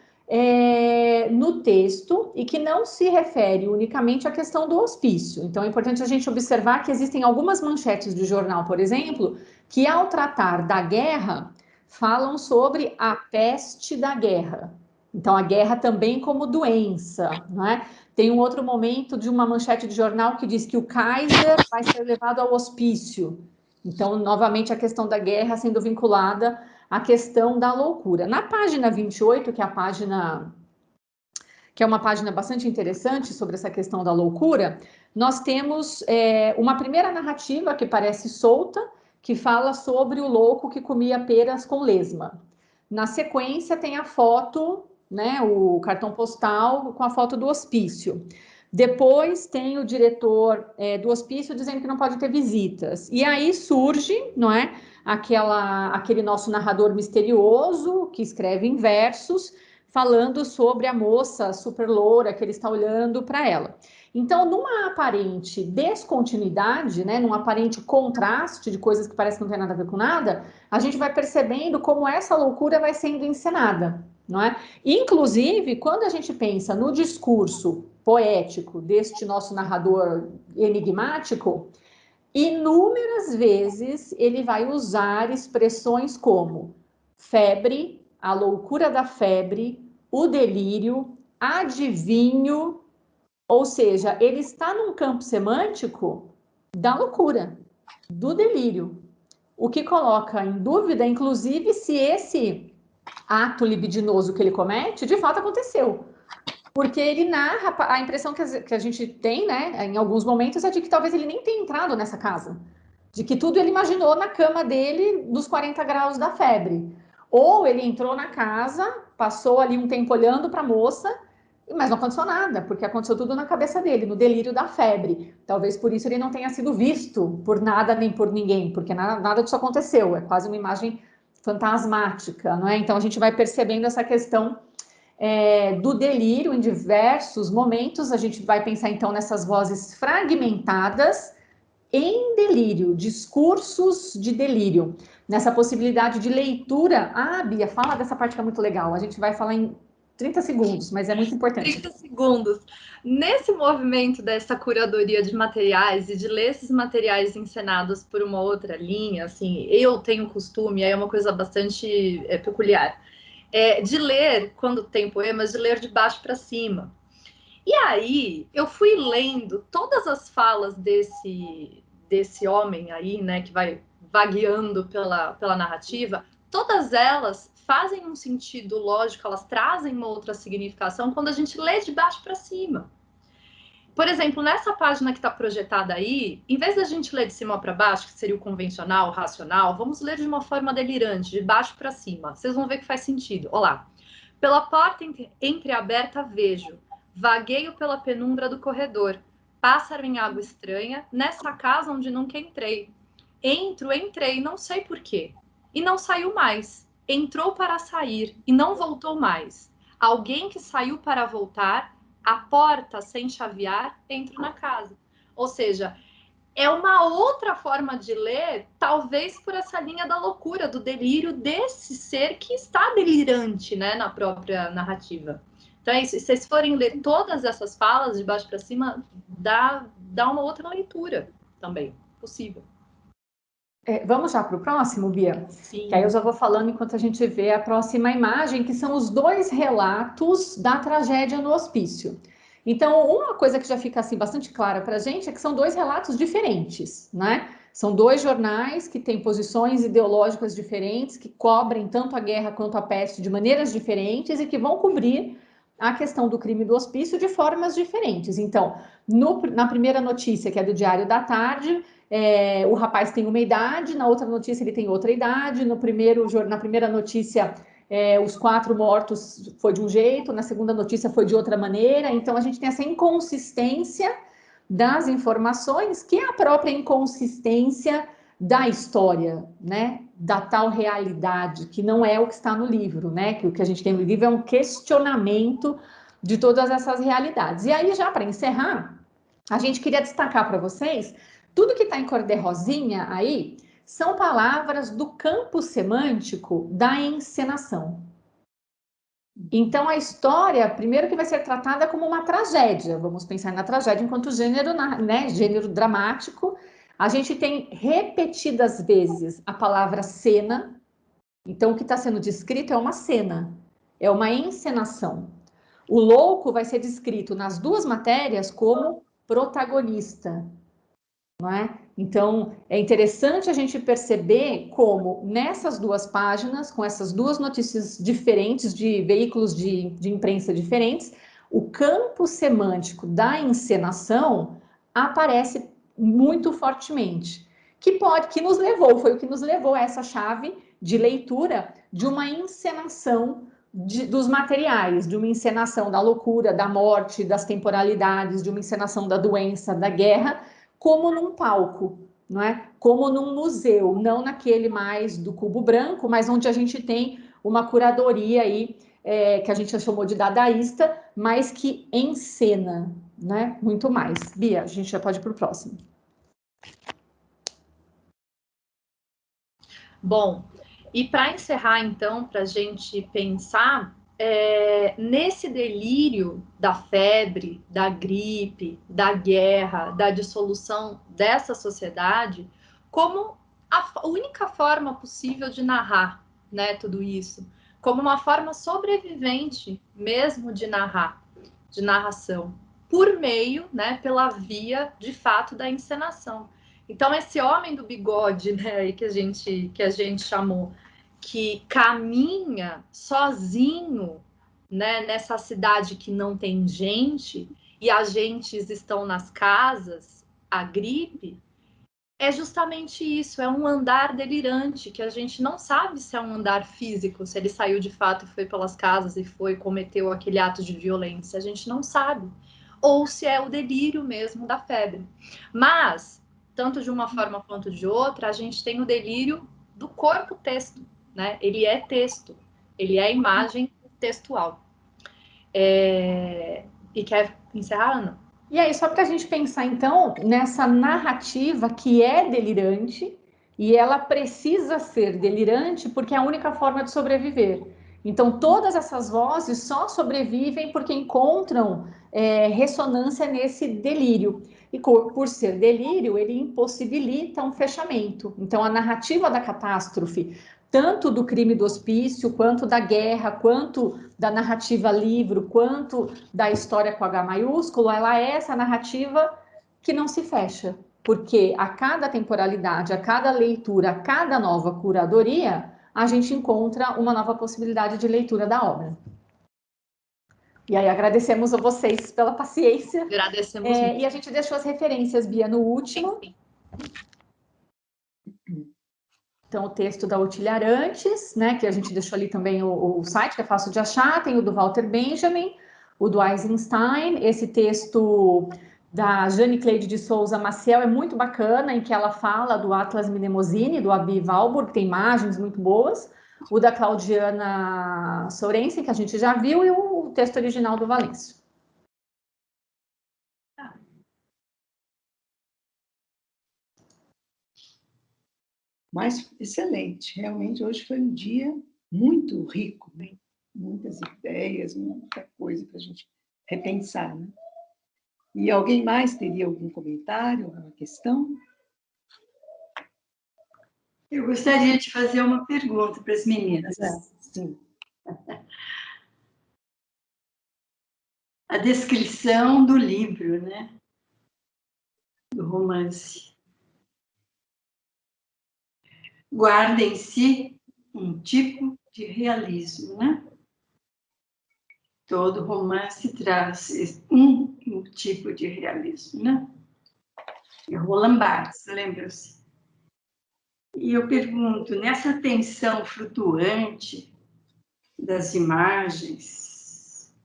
no texto, e que não se refere unicamente à questão do hospício. Então é importante a gente observar que existem algumas manchetes de jornal, por exemplo, que ao tratar da guerra, falam sobre a peste da guerra. Então, a guerra também como doença, não é? Tem um outro momento de uma manchete de jornal que diz que o Kaiser vai ser levado ao hospício. Então, novamente, a questão da guerra sendo vinculada à questão da loucura. Na página 28, que é uma página bastante interessante sobre essa questão da loucura, nós temos uma primeira narrativa que parece solta, que fala sobre o louco que comia peras com lesma. Na sequência tem a foto, né, o cartão postal com a foto do hospício. Depois tem o diretor do hospício dizendo que não pode ter visitas. E aí surge, não é, aquele nosso narrador misterioso que escreve em versos, falando sobre a moça super loura que ele está olhando para ela. Então, numa aparente descontinuidade, né, num aparente contraste de coisas que parecem que não tem nada a ver com nada, a gente vai percebendo como essa loucura vai sendo encenada, não é? Inclusive, quando a gente pensa no discurso poético deste nosso narrador enigmático, inúmeras vezes ele vai usar expressões como febre, a loucura da febre, o delírio, adivinho, ou seja, ele está num campo semântico da loucura, do delírio, o que coloca em dúvida, inclusive, se esse ato libidinoso que ele comete, de fato aconteceu. Porque ele narra, a impressão que a gente tem, né, em alguns momentos, é de que talvez ele nem tenha entrado nessa casa. De que tudo ele imaginou na cama dele, dos 40 graus da febre. Ou ele entrou na casa, passou ali um tempo olhando para a moça, mas não aconteceu nada, porque aconteceu tudo na cabeça dele, no delírio da febre. Talvez por isso ele não tenha sido visto por nada nem por ninguém, porque nada disso aconteceu. É quase uma imagem fantasmática, não é? Então a gente vai percebendo essa questão do delírio em diversos momentos. A gente vai pensar então nessas vozes fragmentadas em delírio, discursos de delírio, nessa possibilidade de leitura. Ah, Bia, fala dessa parte que é muito legal. A gente vai falar em 30 segundos, mas é muito importante. 30 segundos. Nesse movimento dessa curadoria de materiais e de ler esses materiais encenados por uma outra linha, assim, eu tenho costume, aí é uma coisa bastante peculiar, de ler, quando tem poemas, de ler de baixo para cima. E aí, eu fui lendo todas as falas desse homem aí, né, que vai vagueando pela narrativa, todas elas fazem um sentido lógico, elas trazem uma outra significação quando a gente lê de baixo para cima. Por exemplo, nessa página que está projetada aí, em vez da gente ler de cima para baixo, que seria o convencional, o racional, vamos ler de uma forma delirante, de baixo para cima. Vocês vão ver que faz sentido. Olha lá. Pela porta entreaberta vejo, vagueio pela penumbra do corredor, pássaro em água estranha, nessa casa onde nunca entrei. Entrei, não sei porquê. E não saiu mais. Entrou para sair e não voltou mais. Alguém que saiu para voltar, a porta sem chavear, entro na casa. Ou seja, é uma outra forma de ler, talvez por essa linha da loucura, do delírio desse ser que está delirante, né, na própria narrativa. Então é isso. Se vocês forem ler todas essas falas de baixo para cima, dá uma outra leitura também, possível. Vamos já para o próximo, Bia? Sim. Que aí eu já vou falando enquanto a gente vê a próxima imagem, que são os dois relatos da tragédia no hospício. Então, uma coisa que já fica assim bastante clara para a gente é que são dois relatos diferentes, né? São dois jornais que têm posições ideológicas diferentes, que cobrem tanto a guerra quanto a peste de maneiras diferentes e que vão cobrir a questão do crime do hospício de formas diferentes. Então, na primeira notícia, que é do Diário da Tarde, o rapaz tem uma idade, na outra notícia ele tem outra idade, na primeira notícia os 4 mortos foi de um jeito, na segunda notícia foi de outra maneira. Então a gente tem essa inconsistência das informações, que é a própria inconsistência da história, né? Da tal realidade, que não é o que está no livro, né? Que o que a gente tem no livro é um questionamento de todas essas realidades. E aí, já para encerrar, a gente queria destacar para vocês, tudo que está em cor de rosinha aí, são palavras do campo semântico da encenação. Então, a história, primeiro que vai ser tratada como uma tragédia, vamos pensar na tragédia enquanto gênero, né, gênero dramático. A gente tem repetidas vezes a palavra cena, então o que está sendo descrito é uma cena, é uma encenação. O louco vai ser descrito nas duas matérias como protagonista, não é? Então, é interessante a gente perceber como, nessas duas páginas, com essas duas notícias diferentes, de veículos de imprensa diferentes, o campo semântico da encenação aparece muito fortemente, foi o que nos levou a essa chave de leitura de uma encenação dos materiais, de uma encenação da loucura, da morte, das temporalidades, de uma encenação da doença, da guerra, como num palco, não é? Como num museu, não naquele mais do cubo branco, mas onde a gente tem uma curadoria aí, que a gente chamou de dadaísta, mas que encena, né? Muito mais. Bia, a gente já pode ir para o próximo. Bom, e para encerrar, então, para a gente pensar nesse delírio da febre, da gripe, da guerra, da dissolução dessa sociedade, como a única forma possível de narrar, né, tudo isso, como uma forma sobrevivente mesmo de narrar, de narração, por meio, né, pela via, de fato, da encenação. Então, esse homem do bigode, né, que a gente chamou, que caminha sozinho, né, nessa cidade que não tem gente, e agentes estão nas casas, a gripe, é justamente isso, é um andar delirante, que a gente não sabe se é um andar físico, se ele saiu de fato e foi pelas casas e cometeu aquele ato de violência, a gente não sabe. Ou se é o delírio mesmo da febre. Mas, tanto de uma forma quanto de outra, a gente tem o delírio do corpo texto, né? Ele é texto, ele é imagem textual. E quer encerrar, Ana? E aí, só para a gente pensar, então, nessa narrativa que é delirante, e ela precisa ser delirante porque é a única forma de sobreviver. Então, todas essas vozes só sobrevivem porque encontram ressonância nesse delírio. E por ser delírio, ele impossibilita um fechamento. Então, a narrativa da catástrofe, tanto do crime do hospício, quanto da guerra, quanto da narrativa livro, quanto da história com H maiúsculo, ela é essa narrativa que não se fecha, porque a cada temporalidade, a cada leitura, a cada nova curadoria, a gente encontra uma nova possibilidade de leitura da obra. E aí agradecemos a vocês pela paciência. Agradecemos muito. E a gente deixou as referências, Bia, no último. Sim. Então, o texto da Otília Arantes, né, que a gente deixou ali também o site, que é fácil de achar, tem o do Walter Benjamin, o do Eisenstein, esse texto da Jane Cleide de Souza Maciel é muito bacana, em que ela fala do Atlas Mnemosine, do Abi Warburg, tem imagens muito boas, o da Claudiana Sorensen, que a gente já viu, e o texto original do Valêncio. Mas excelente, realmente hoje foi um dia muito rico, né? Muitas ideias, muita coisa para a gente repensar. Né? E alguém mais teria algum comentário, alguma questão? Eu gostaria de fazer uma pergunta para as meninas. Sim. A descrição do livro, né? Do romance. Guarda em si um tipo de realismo, né? Todo romance traz um tipo de realismo, né? E Roland Barthes, lembra-se? E eu pergunto, nessa tensão flutuante das imagens,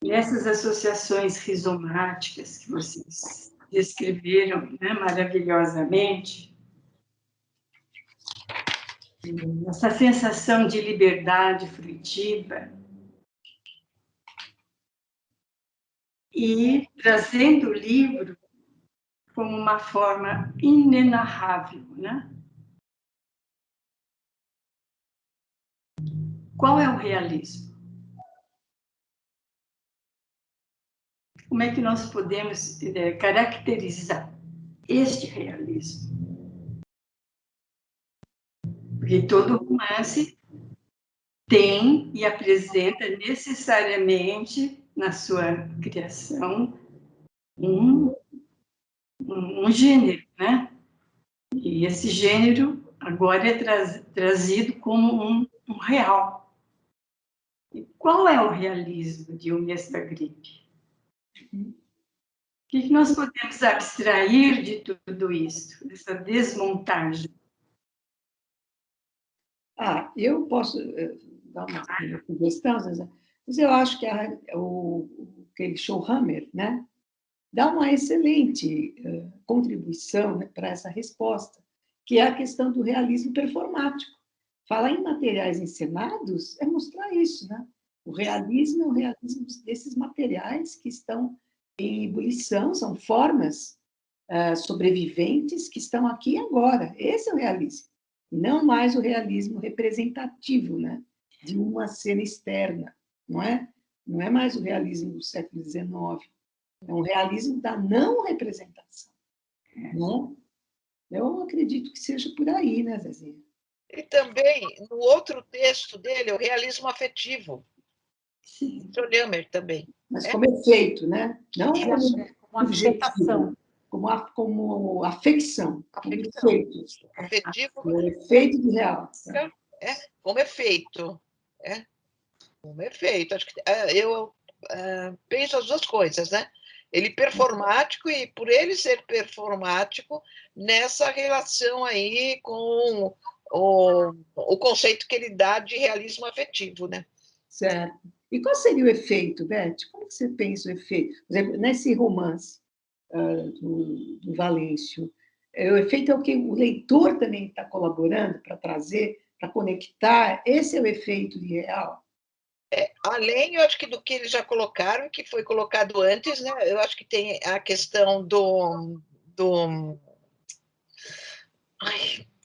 nessas associações rizomáticas que vocês descreveram, né, maravilhosamente, essa sensação de liberdade fruitiva, e trazendo o livro como uma forma inenarrável, né? Qual é o realismo? Como é que nós podemos caracterizar este realismo? Porque todo romance tem e apresenta necessariamente na sua criação um gênero, né? E esse gênero agora é trazido como um real. E qual é o realismo de O Mês da Gripe? O que nós podemos abstrair de tudo isso, dessa desmontagem? Eu posso dar uma sugestão, mas eu acho que aquele Schellhammer, né, dá uma excelente contribuição, né, para essa resposta, que é a questão do realismo performático. Falar em materiais encenados é mostrar isso, né? O realismo é o realismo desses materiais que estão em ebulição, são formas sobreviventes que estão aqui e agora. Esse é o realismo, e não mais o realismo representativo, né? de uma cena externa, não é? Não é mais o realismo do século XIX, é um realismo da não representação, não? Eu acredito que seja por aí, né, Zezinha? E também, no outro texto dele, o realismo afetivo. Sim. Trolhamer também. Mas como efeito, né? Não como Uma afetação. como afecção, como efeito. Afetivo. O efeito do real. Como efeito. Como efeito. Acho que eu penso as duas coisas, né? Ele performático e por ele ser performático nessa relação aí com o conceito que ele dá de realismo afetivo, né? Certo. E qual seria o efeito, Beth? Como você pensa o efeito? Por exemplo, nesse romance do Valêncio, o efeito é o que o leitor também está colaborando para trazer, para conectar. Esse é o efeito de real. Além, eu acho que do que eles já colocaram, que foi colocado antes, né? Eu acho que tem a questão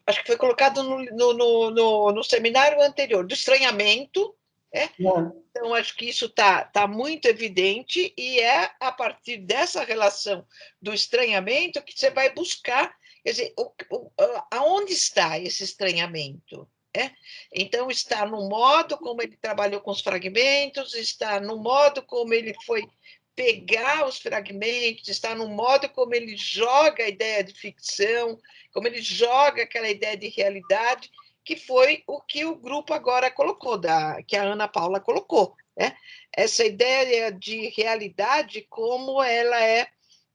acho que foi colocado no seminário anterior, do estranhamento, Então, acho que isso tá muito evidente e é a partir dessa relação do estranhamento que você vai buscar, quer dizer, aonde está esse estranhamento? Então, está no modo como ele trabalhou com os fragmentos, está no modo como ele foi pegar os fragmentos, está no modo como ele joga a ideia de ficção, como ele joga aquela ideia de realidade, que foi o que o grupo agora colocou, que a Ana Paula colocou. Essa ideia de realidade, como ela é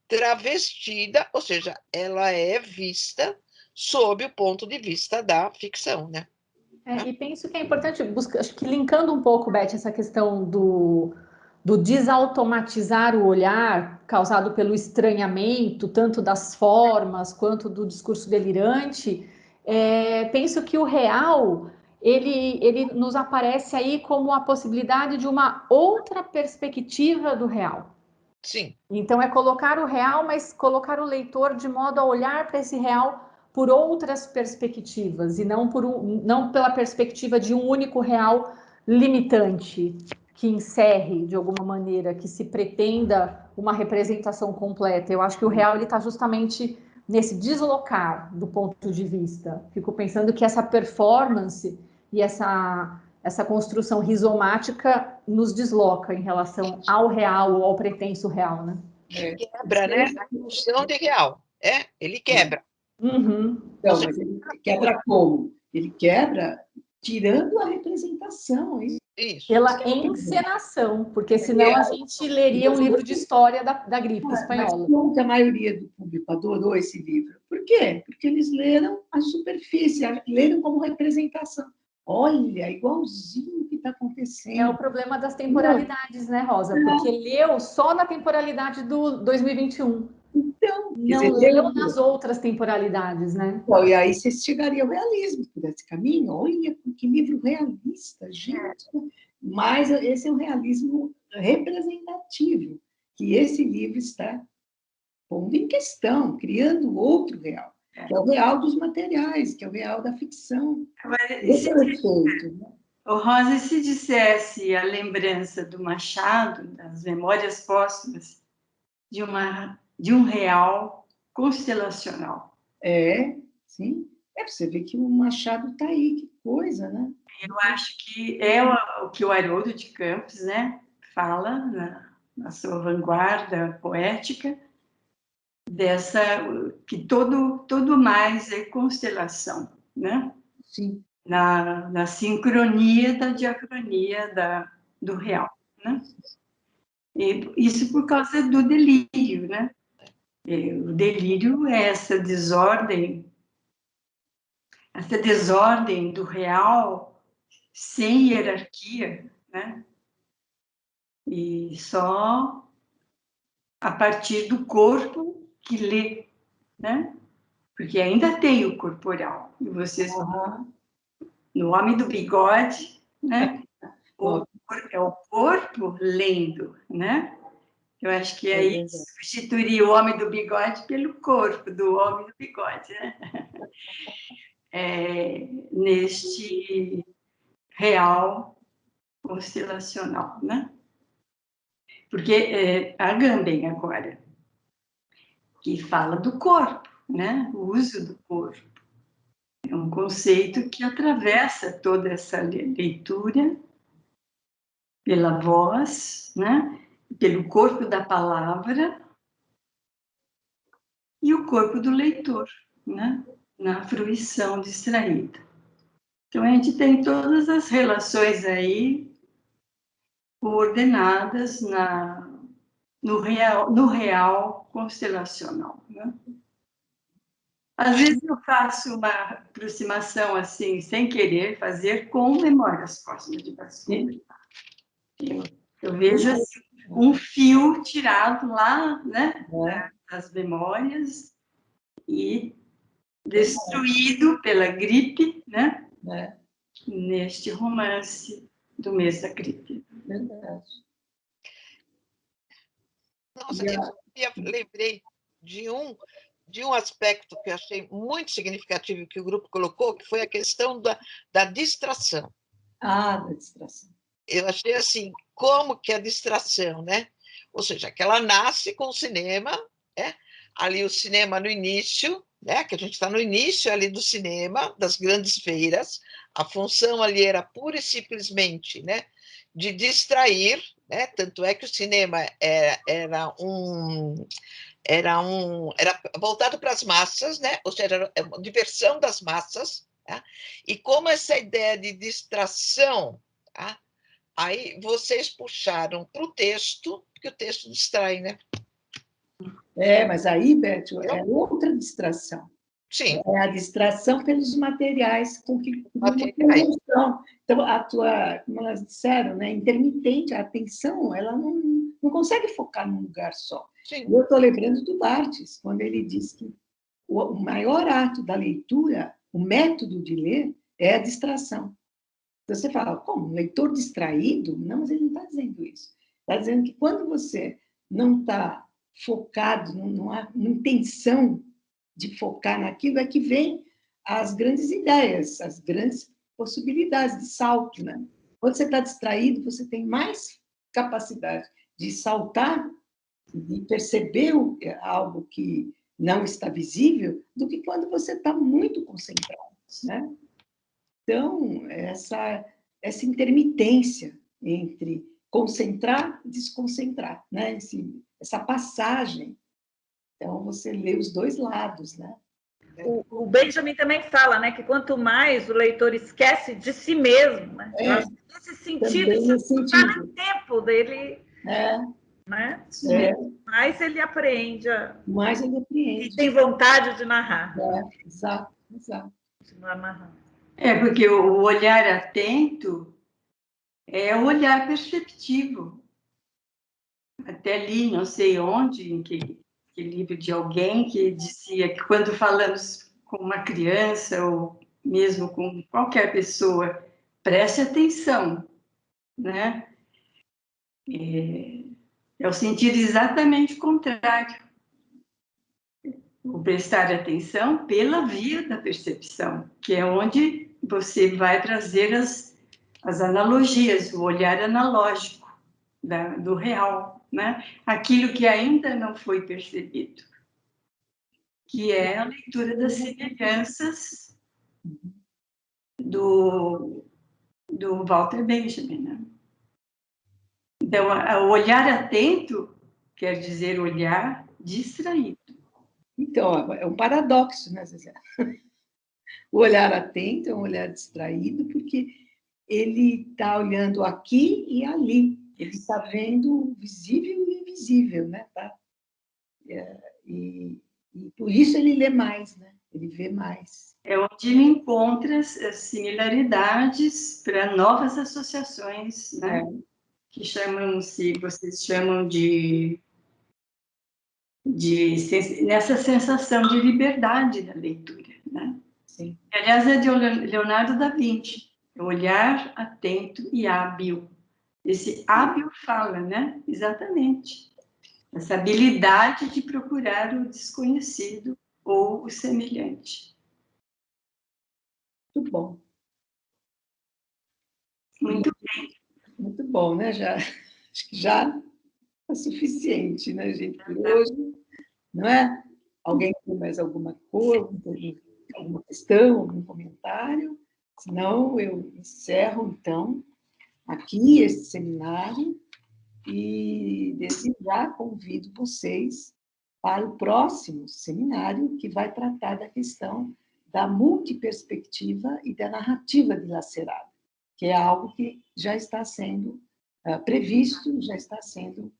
travestida, ou seja, ela é vista sob o ponto de vista da ficção, né? E penso que é importante, acho que linkando um pouco, Beth, essa questão do desautomatizar o olhar causado pelo estranhamento, tanto das formas quanto do discurso delirante, penso que o real, ele nos aparece aí como a possibilidade de uma outra perspectiva do real. Sim. Então, é colocar o real, mas colocar o leitor de modo a olhar para esse real por outras perspectivas, e não pela perspectiva de um único real limitante, que encerre, de alguma maneira, que se pretenda uma representação completa. Eu acho que o real está justamente nesse deslocar do ponto de vista. Fico pensando que essa performance e essa construção rizomática nos desloca em relação ao real ou ao pretenso real, né? Quebra, né? A ilusão de real. Ele quebra. Uhum. Então, mas ele quebra como? Ele quebra tirando a representação. Isso. Pela encenação, porque senão a gente leria um livro de história da gripe espanhola. Mas como que a maioria do público adorou esse livro? Por quê? Porque eles leram a superfície, leram como representação. Olha, igualzinho o que está acontecendo. É o problema das temporalidades, né, Rosa? Porque leu só na temporalidade do 2021. Então, não leu nas outras temporalidades, né? Então, e aí você chegaria ao realismo por esse caminho. Olha, que livro realista, gente. Mas esse é um realismo representativo, que esse livro está pondo em questão, criando outro real, que é o real dos materiais, que é o real da ficção. Esse é o efeito, né? O Rosa, se dissesse a lembrança do Machado, das memórias póstumas, de um real constelacional. Sim. Você vê que o Machado está aí, que coisa, né? Eu acho que é o que o Haroldo de Campos, né, fala na sua vanguarda poética, que todo mais é constelação, né? Sim. Na sincronia da diacronia do real, né? E isso por causa do delírio, né? O delírio é essa desordem do real sem hierarquia, né? E só a partir do corpo que lê, né? Porque ainda tem o corporal. E vocês, no Homem do Bigode, né? É o corpo lendo, né? Eu acho que aí substituiria o Homem do Bigode pelo corpo do Homem do Bigode, né? Neste real constelacional, né? Porque a Agamben agora, que fala do corpo, né? O uso do corpo. É um conceito que atravessa toda essa leitura pela voz, né? Pelo corpo da palavra e o corpo do leitor, né? Na fruição distraída. Então, a gente tem todas as relações aí coordenadas no real constelacional, né? Às vezes eu faço uma aproximação assim, sem querer fazer, com memórias cósmicas de Basculho. Eu vejo assim, um fio tirado lá, né, das memórias e destruído pela gripe, né, neste romance do mês da gripe. Verdade. Nossa, eu lembrei de um aspecto que eu achei muito significativo que o grupo colocou, que foi a questão da distração. Ah, da distração. Eu achei assim, como que a distração, né? Ou seja, que ela nasce com o cinema, né? Ali o cinema no início, né? Que a gente está no início ali do cinema, das grandes feiras, a função ali era pura e simplesmente, né? De distrair, né? Tanto é que o cinema era voltado para as massas, né? Ou seja, era uma diversão das massas, tá? E como essa ideia de distração, tá? Aí vocês puxaram para o texto, porque o texto distrai, né? Mas aí, Beth, é outra distração. Sim. É a distração pelos materiais com que materiais. Então, como elas disseram, né, intermitente, a atenção, ela não consegue focar num lugar só. Sim. Eu estou lembrando do Barthes, quando ele diz que o maior ato da leitura, o método de ler, é a distração. Então, você fala, como? Um leitor distraído? Não, mas ele não está dizendo isso. Está dizendo que quando você não está focado, não há uma intenção de focar naquilo, é que vem as grandes ideias, as grandes possibilidades de salto, né? Quando você está distraído, você tem mais capacidade de saltar, de perceber algo que não está visível, do que quando você está muito concentrado, né? Então, essa intermitência entre concentrar e desconcentrar, né? Essa passagem. Então, você lê os dois lados, né? O Benjamin também fala, né, que quanto mais o leitor esquece de si mesmo, né? Nesse sentido, isso está no tempo dele, né? Mais ele aprende. Mais ele aprende. E tem vontade de narrar. Exato. Continuar narrando. Porque o olhar atento é o olhar perceptivo. Até li, não sei onde, em que livro de alguém que dizia que quando falamos com uma criança ou mesmo com qualquer pessoa, preste atenção, né? É o sentido exatamente contrário. O prestar atenção pela via da percepção, que é onde você vai trazer as analogias, o olhar analógico do real, né? Aquilo que ainda não foi percebido, que é a leitura das semelhanças do Walter Benjamin, né? Então, o olhar atento quer dizer olhar distraído. Então, é um paradoxo, né, Zezé? O olhar atento é um olhar distraído, porque ele está olhando aqui e ali. Ele está vendo o visível e o invisível, né? Tá? E por isso ele lê mais, né? Ele vê mais. É onde ele encontra as similaridades para novas associações, né? Que vocês chamam nessa sensação de liberdade da leitura, né? Sim. Aliás, é de Leonardo da Vinci, olhar atento e hábil. Esse hábil fala, né? Exatamente. Essa habilidade de procurar o desconhecido ou o semelhante. Muito bom. Muito bem. Muito bom, né? Acho que já é suficiente, né, gente, por hoje, não é? Alguém tem mais alguma coisa, alguma questão, algum comentário? Senão, eu encerro, então, aqui esse seminário e, desde já, convido vocês para o próximo seminário, que vai tratar da questão da multiperspectiva e da narrativa dilacerada, que é algo que já está sendo previsto, já está sendo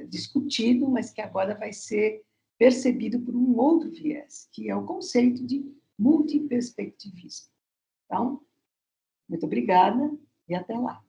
discutido, mas que agora vai ser percebido por um outro viés, que é o conceito de multiperspectivismo. Então, muito obrigada e até lá.